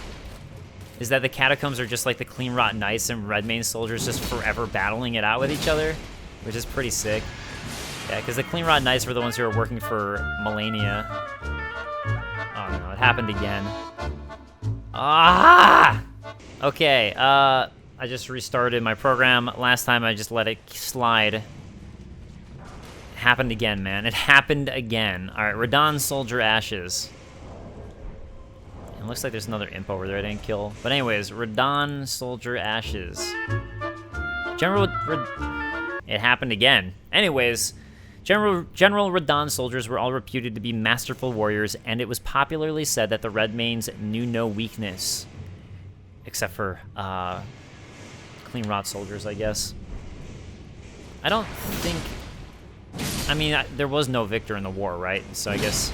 A: is that the catacombs are just like the Clean Rot Knights and Redmane soldiers just forever battling it out with each other, which is pretty sick. Yeah, because the Clean Rot Knights were the ones who were working for Melania. Oh no, it happened again. Ah! Okay, I just restarted my program. Last time I just let it slide. It happened again, man. It happened again. Alright, Radahn Soldier Ashes. It looks like there's another imp over there I didn't kill. But anyways, Radahn Soldier Ashes. It happened again. Anyways... General Radahn soldiers were all reputed to be masterful warriors, and it was popularly said that the Redmanes knew no weakness. Except for, Clean Rot soldiers, I guess. I don't think... I mean, there was no victor in the war, right? So I guess...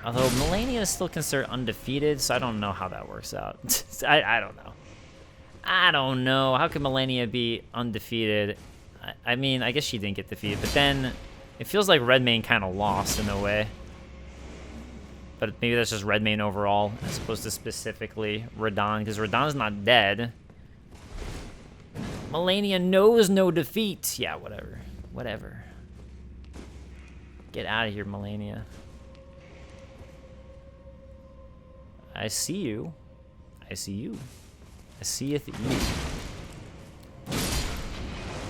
A: Although Melania is still considered undefeated, so I don't know how that works out. I don't know. I don't know. How could Melania be undefeated? I mean, I guess she didn't get defeated, but then it feels like Redmane kind of lost in a way. But maybe that's just Redmane overall, as opposed to specifically Radahn, because Radahn's not dead. Melania knows no defeat. Yeah, whatever. Whatever. Get out of here, Melania. I see you. I see you. I seeth you.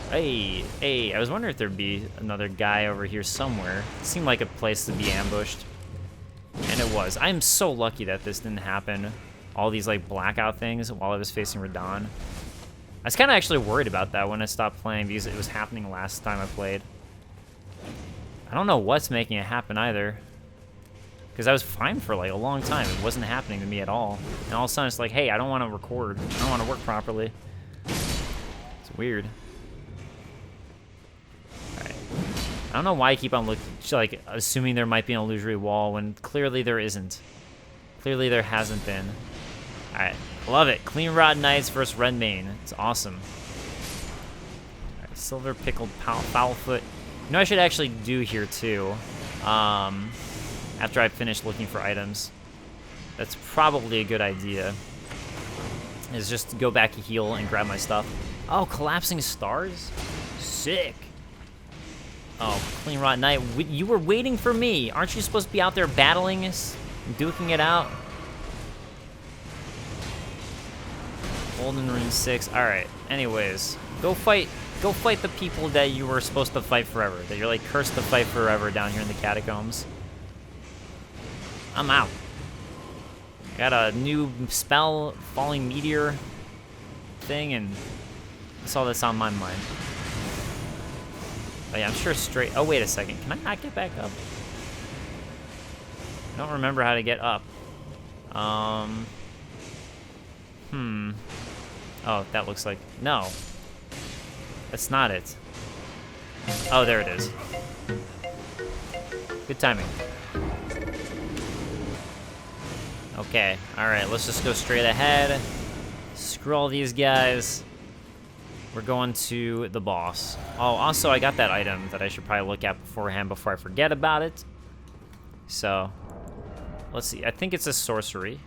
A: Hey, I was wondering if there'd be another guy over here somewhere. It seemed like a place to be ambushed. And it was. I'm so lucky that this didn't happen. All these, like, blackout things while I was facing Radahn. I was kind of actually worried about that when I stopped playing because it was happening last time I played. I don't know what's making it happen either. Because I was fine for, like, a long time. It wasn't happening to me at all. And all of a sudden it's like, hey, I don't want to record. I don't want to work properly. It's weird. I don't know why I keep on looking, like, assuming there might be an illusory wall when clearly there isn't. Clearly there hasn't been. Alright, love it. Clean Rod Knights versus Redmane. It's awesome. Alright, Silver Pickled Foulfoot. You know what I should actually do here, too? After I finish looking for items. That's probably a good idea. Is just to go back and heal and grab my stuff. Oh, Collapsing Stars? Sick. Oh, Clean Rot Knight, you were waiting for me. Aren't you supposed to be out there battling us? Duking it out? Golden Rune 6. Alright, anyways. Go fight the people that you were supposed to fight forever. That you're like cursed to fight forever down here in the catacombs. I'm out. Got a new spell, Falling Meteor thing, and that's all that's on my mind. Oh yeah, I'm sure straight... Oh, wait a second. Can I not get back up? I don't remember how to get up. Oh, that looks like... No. That's not it. Oh, there it is. Good timing. Okay, alright, let's just go straight ahead. Screw all these guys. We're going to the boss. Oh, also, I got that item that I should probably look at beforehand before I forget about it. So, let's see. I think it's a sorcery.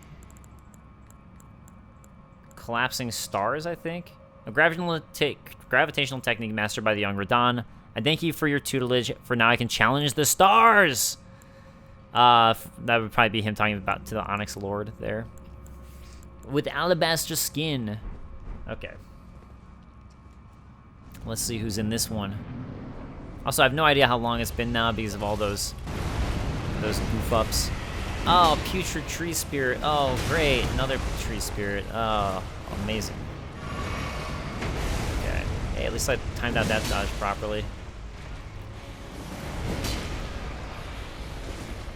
A: Collapsing Stars, I think. A gravitational technique mastered by the young Radahn. I thank you for your tutelage. For now, I can challenge the stars. That would probably be him talking about to the Onyx Lord there. With alabaster skin. Okay. Let's see who's in this one. Also, I have no idea how long it's been now because of all those goof-ups. Oh, Putrid Tree Spirit. Oh, great. Another Tree Spirit. Oh, amazing. Okay. Hey, at least I timed out that dodge properly.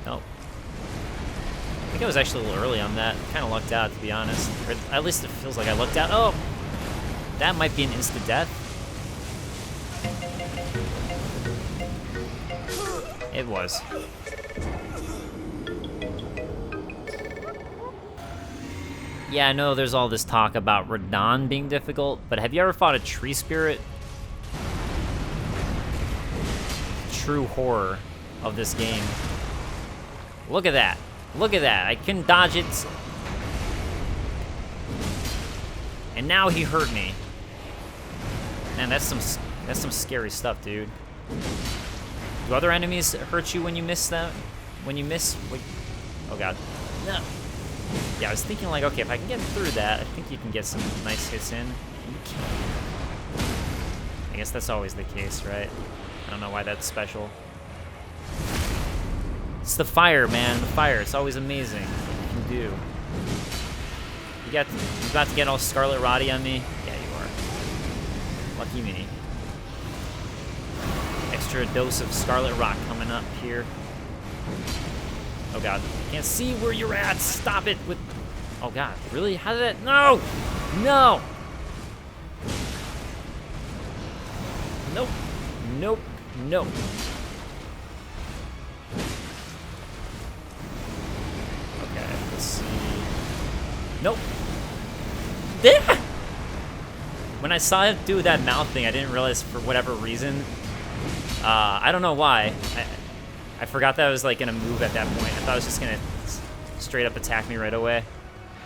A: Nope. I think I was actually a little early on that. Kind of lucked out, to be honest. Or at least it feels like I lucked out. Oh! That might be an insta-death. It was. Yeah, I know there's all this talk about Radahn being difficult, but have you ever fought a tree spirit? True horror of this game. Look at that. Look at that. I couldn't dodge it. And now he hurt me. Man, that's some scary stuff, dude. Do other enemies hurt you when you miss them? When you miss? Wait. Oh god. No. Yeah, I was thinking like, okay, if I can get through that, I think you can get some nice hits in. You can't. I guess that's always the case, right? I don't know why that's special. It's the fire, man. The fire. It's always amazing what you can do. You about to get all Scarlet Roddy on me? Yeah, you are. Lucky me. Extra dose of Scarlet Rock coming up here. Oh god. Can't see where you're at. Stop it with... Oh god. Really? How did that... No! No! Nope. Nope. Nope. Okay, let's see. Nope. There! When I saw it do that mouth thing, I didn't realize for whatever reason. I don't know why. I forgot that I was like gonna move at that point. I thought it was just gonna straight up attack me right away.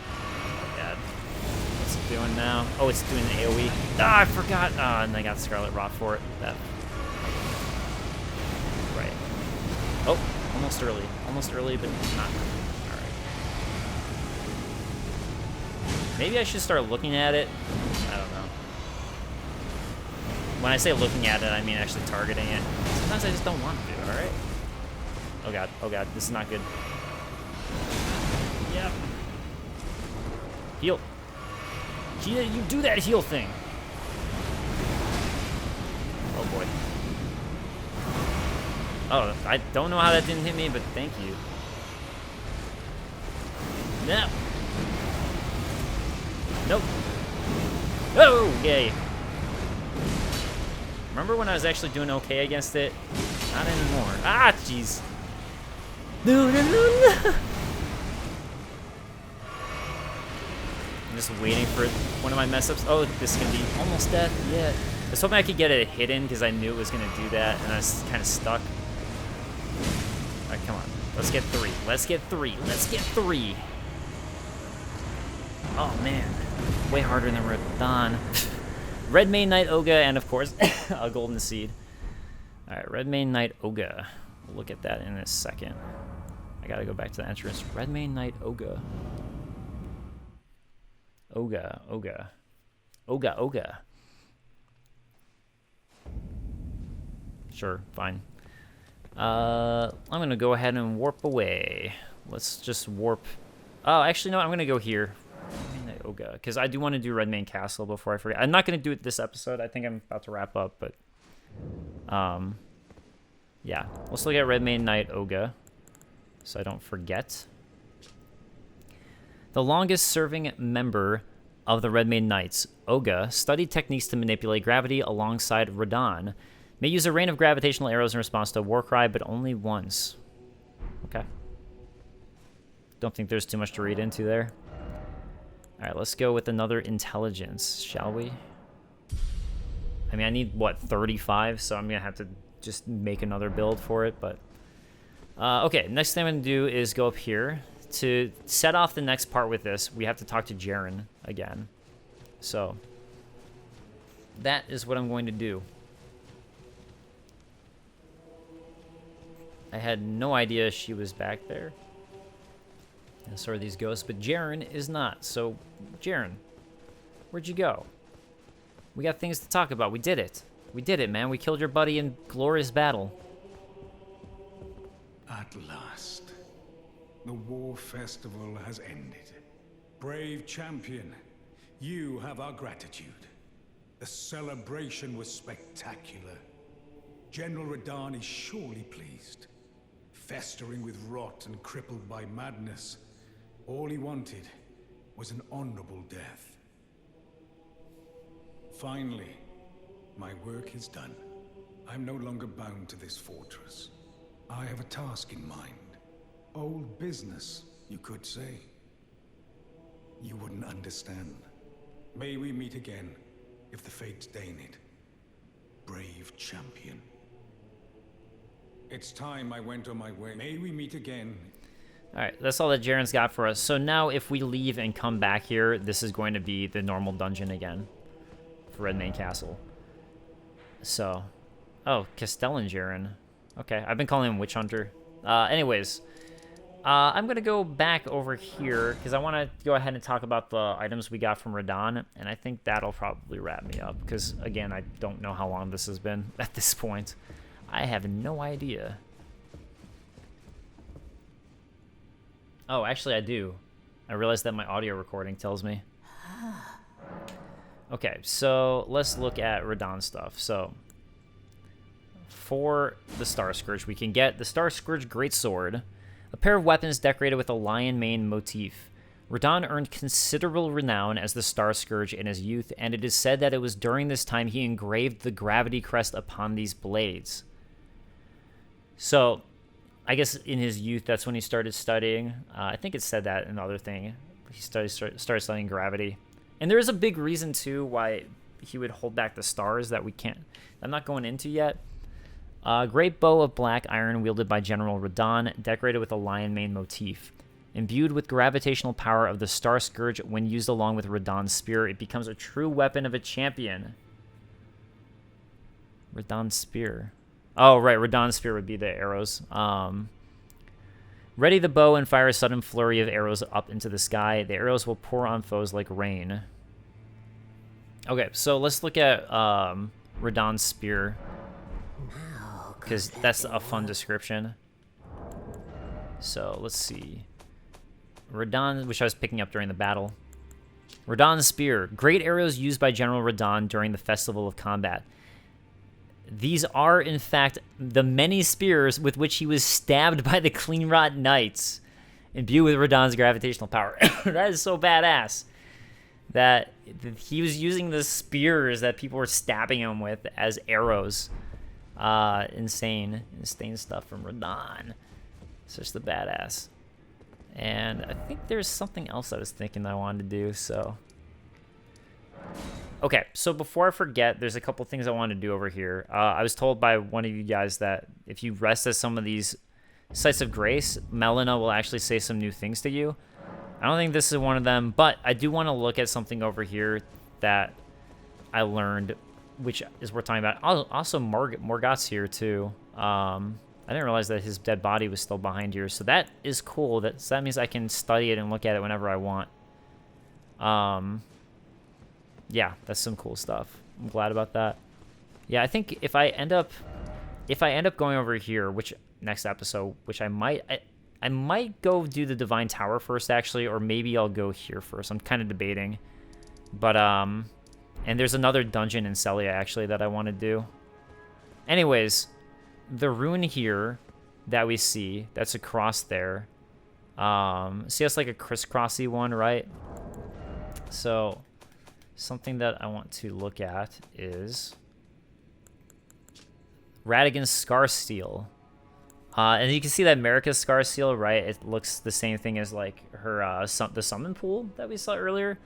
A: Oh god. What's it doing now? Oh, it's doing the AoE. Ah, I forgot. Ah, and I got Scarlet Rot for it. That. Right. Oh, almost early. Almost early, but not. Alright. Maybe I should start looking at it. I don't know. When I say looking at it, I mean actually targeting it. Sometimes I just don't want to, alright? Oh god, this is not good. Yep. Heal. Heal, you do that heal thing. Oh boy. Oh, I don't know how that didn't hit me, but thank you. No. Nope. Oh, yay. Remember when I was actually doing okay against it? Not anymore. Ah, jeez. No. I'm just waiting for one of my mess ups. Oh, this is gonna be almost death. Yeah. I was hoping I could get it hidden because I knew it was gonna do that, and I was kind of stuck. All right, come on. Let's get 3. Let's get 3. Let's get 3. Oh man, way harder than Radahn. Red Mane Knight Ogre, and of course, a Golden Seed. All right, Red Mane Knight Ogre. We'll look at that in a second. I gotta go back to the entrance. Red Mane Knight Ogre. Ogre. Sure, fine. I'm gonna go ahead and warp away. Let's just warp. Oh, actually, no, I'm gonna go here. Ogre, because I do want to do Redmane Castle before I forget. I'm not gonna do it this episode. I think I'm about to wrap up, but yeah. Let's look at Redmane Knight Ogre, so I don't forget. The longest-serving member of the Redmane Knights, Ogre, studied techniques to manipulate gravity alongside Radahn. May use a rain of gravitational arrows in response to a war cry, but only once. Okay. Don't think there's too much to read into there. All right, let's go with another intelligence, shall we? I mean, I need, what, 35? So I'm going to have to just make another build for it, but... okay, next thing I'm going to do is go up here. To set off the next part with this, we have to talk to Jaren again. So, that is what I'm going to do. I had no idea she was back there. And so are these ghosts, but Jaren is not. So, Jaren, where'd you go? We got things to talk about. We did it. We did it, man. We killed your buddy in glorious battle.
C: At last, the war festival has ended. Brave champion, you have our gratitude. The celebration was spectacular. General Radahn is surely pleased. Festering with rot and crippled by madness, all he wanted was an honorable death. Finally, my work is done. I'm no longer bound to this fortress. I have a task in mind. Old business, you could say. You wouldn't understand. May we meet again, if the fates deign it. Brave champion. It's time I went on my way. May we meet again.
A: Alright, that's all that Jaren's got for us. So now if we leave and come back here, this is going to be the normal dungeon again for Redmane Castle. So, oh, Castellan Jaren. Okay, I've been calling him Witch Hunter. Anyways, I'm going to go back over here because I want to go ahead and talk about the items we got from Radahn, and I think that'll probably wrap me up because, again, I don't know how long this has been at this point. I have no idea. Oh, actually I do. I realized that my audio recording tells me. Okay, so let's look at Radahn stuff. So, for the Starscourge, we can get the Starscourge Greatsword, a pair of weapons decorated with a lion mane motif. Radahn earned considerable renown as the Starscourge in his youth, and it is said that it was during this time he engraved the gravity crest upon these blades. So, I guess in his youth, that's when he started studying. I think it said that in the other thing. He started studying gravity. And there is a big reason, too, why he would hold back the stars that we can't... I'm not going into yet. Great bow of black iron wielded by General Radahn, decorated with a lion mane motif. Imbued with gravitational power of the Starscourge, when used along with Radahn's spear, it becomes a true weapon of a champion. Radahn's spear... Oh, right, Radahn's spear would be the arrows. Ready the bow and fire a sudden flurry of arrows up into the sky. The arrows will pour on foes like rain. Okay, so let's look at Radahn's spear, because that's a fun description. So let's see. Radahn, which I was picking up during the battle. Radahn's spear. Great arrows used by General Radahn during the Festival of Combat. These are, in fact, the many spears with which he was stabbed by the Cleanrot Knights, imbued with Radahn's gravitational power. That is so badass. That he was using the spears that people were stabbing him with as arrows. Insane stuff from Radahn. Such the badass. And I think there's something else I was thinking that I wanted to do, so. Okay, so before I forget, there's a couple things I want to do over here. I was told by one of you guys that if you rest at some of these sites of grace, Melina will actually say some new things to you. I don't think this is one of them, but I do want to look at something over here that I learned, which is worth talking about. Also, Morgoth's here too. I didn't realize that his dead body was still behind here, so that is cool. So that means I can study it and look at it whenever I want. Yeah, that's some cool stuff. I'm glad about that. Yeah, I think if I end up going over here, which next episode, which I might go do the Divine Tower first, actually, or maybe I'll go here first. I'm kind of debating. But, and there's another dungeon in Celia, actually, that I want to do. Anyways, the rune here that we see, that's across there. See, that's like a crisscrossy one, right? So, something that I want to look at is Radagon's Scar Steel. And you can see that Marika's Scar Seal, right? It looks the same thing as like her the summon pool that we saw earlier,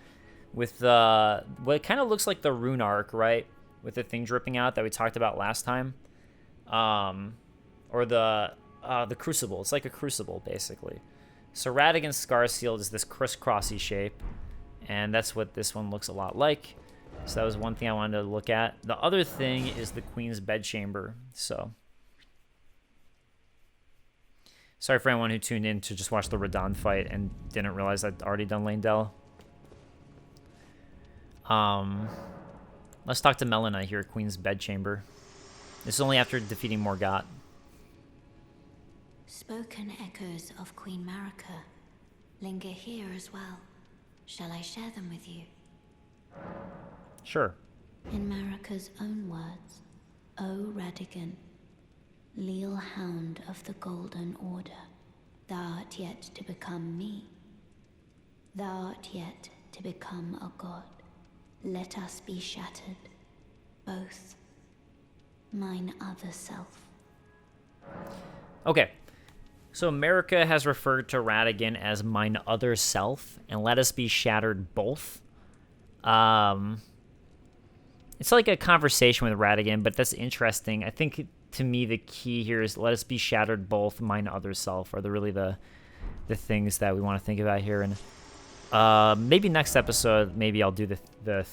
A: with what kind of looks like the rune arc, right? With the thing dripping out that we talked about last time, or the crucible. It's like a crucible basically. So Radagon's Scar Seal is this crisscrossy shape, and that's what this one looks a lot like. So that was one thing I wanted to look at. The other thing is the Queen's Bedchamber. So. Sorry for anyone who tuned in to just watch the Radahn fight and didn't realize I'd already done Leyndell. Let's talk to Melina here at Queen's Bedchamber. This is only after defeating Morgoth.
E: Spoken echoes of Queen Marika linger here as well. Shall I share them with you?
A: Sure.
E: In Marika's own words, O Radagon, Leal Hound of the Golden Order, thou art yet to become me. Thou art yet to become a god. Let us be shattered, both. Mine other self.
A: Okay. So Marika has referred to Radagon as mine other self, and let us be shattered both. It's like a conversation with Radahn, but that's interesting. I think to me the key here is let us be shattered both, mine other self, are really the things that we want to think about here. And maybe next episode, maybe I'll do the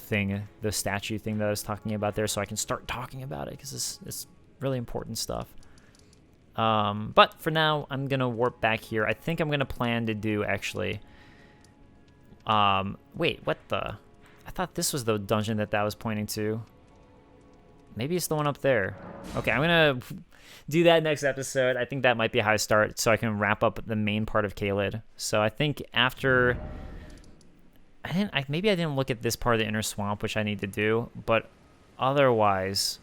A: statue thing that I was talking about there, so I can start talking about it, because it's really important stuff. But for now, I'm gonna warp back here. I think I'm gonna plan to do actually. Wait, what the? I thought this was the dungeon that was pointing to. Maybe it's the one up there. Okay, I'm gonna do that next episode. I think that might be how I start, so I can wrap up the main part of Caelid. So I think after, maybe I didn't look at this part of the Inner Swamp, which I need to do, but otherwise,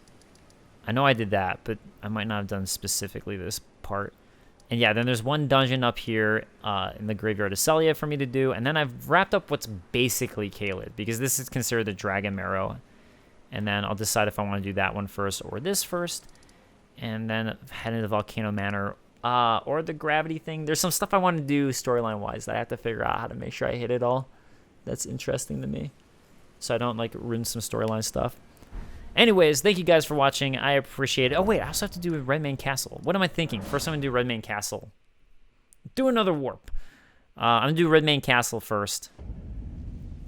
A: I know I did that, but I might not have done specifically this part. And yeah, then there's one dungeon up here in the Graveyard of Celia for me to do, and then I've wrapped up what's basically Caelid, because this is considered the Dragon Marrow. And then I'll decide if I want to do that one first or this first, and then head into Volcano Manor or the Gravity thing. There's some stuff I want to do storyline-wise that I have to figure out how to make sure I hit it all. That's interesting to me, so I don't like ruin some storyline stuff. Anyways, thank you guys for watching. I appreciate it. Oh, wait, I also have to do Redmane Castle. What am I thinking? First, I'm going to do Redmane Castle. Do another warp. I'm going to do Redmane Castle first.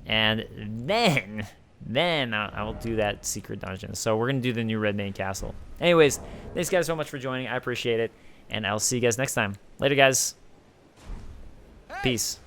A: And then I will do that secret dungeon. So we're going to do the new Redmane Castle. Anyways, thanks guys so much for joining. I appreciate it. And I'll see you guys next time. Later, guys. Peace.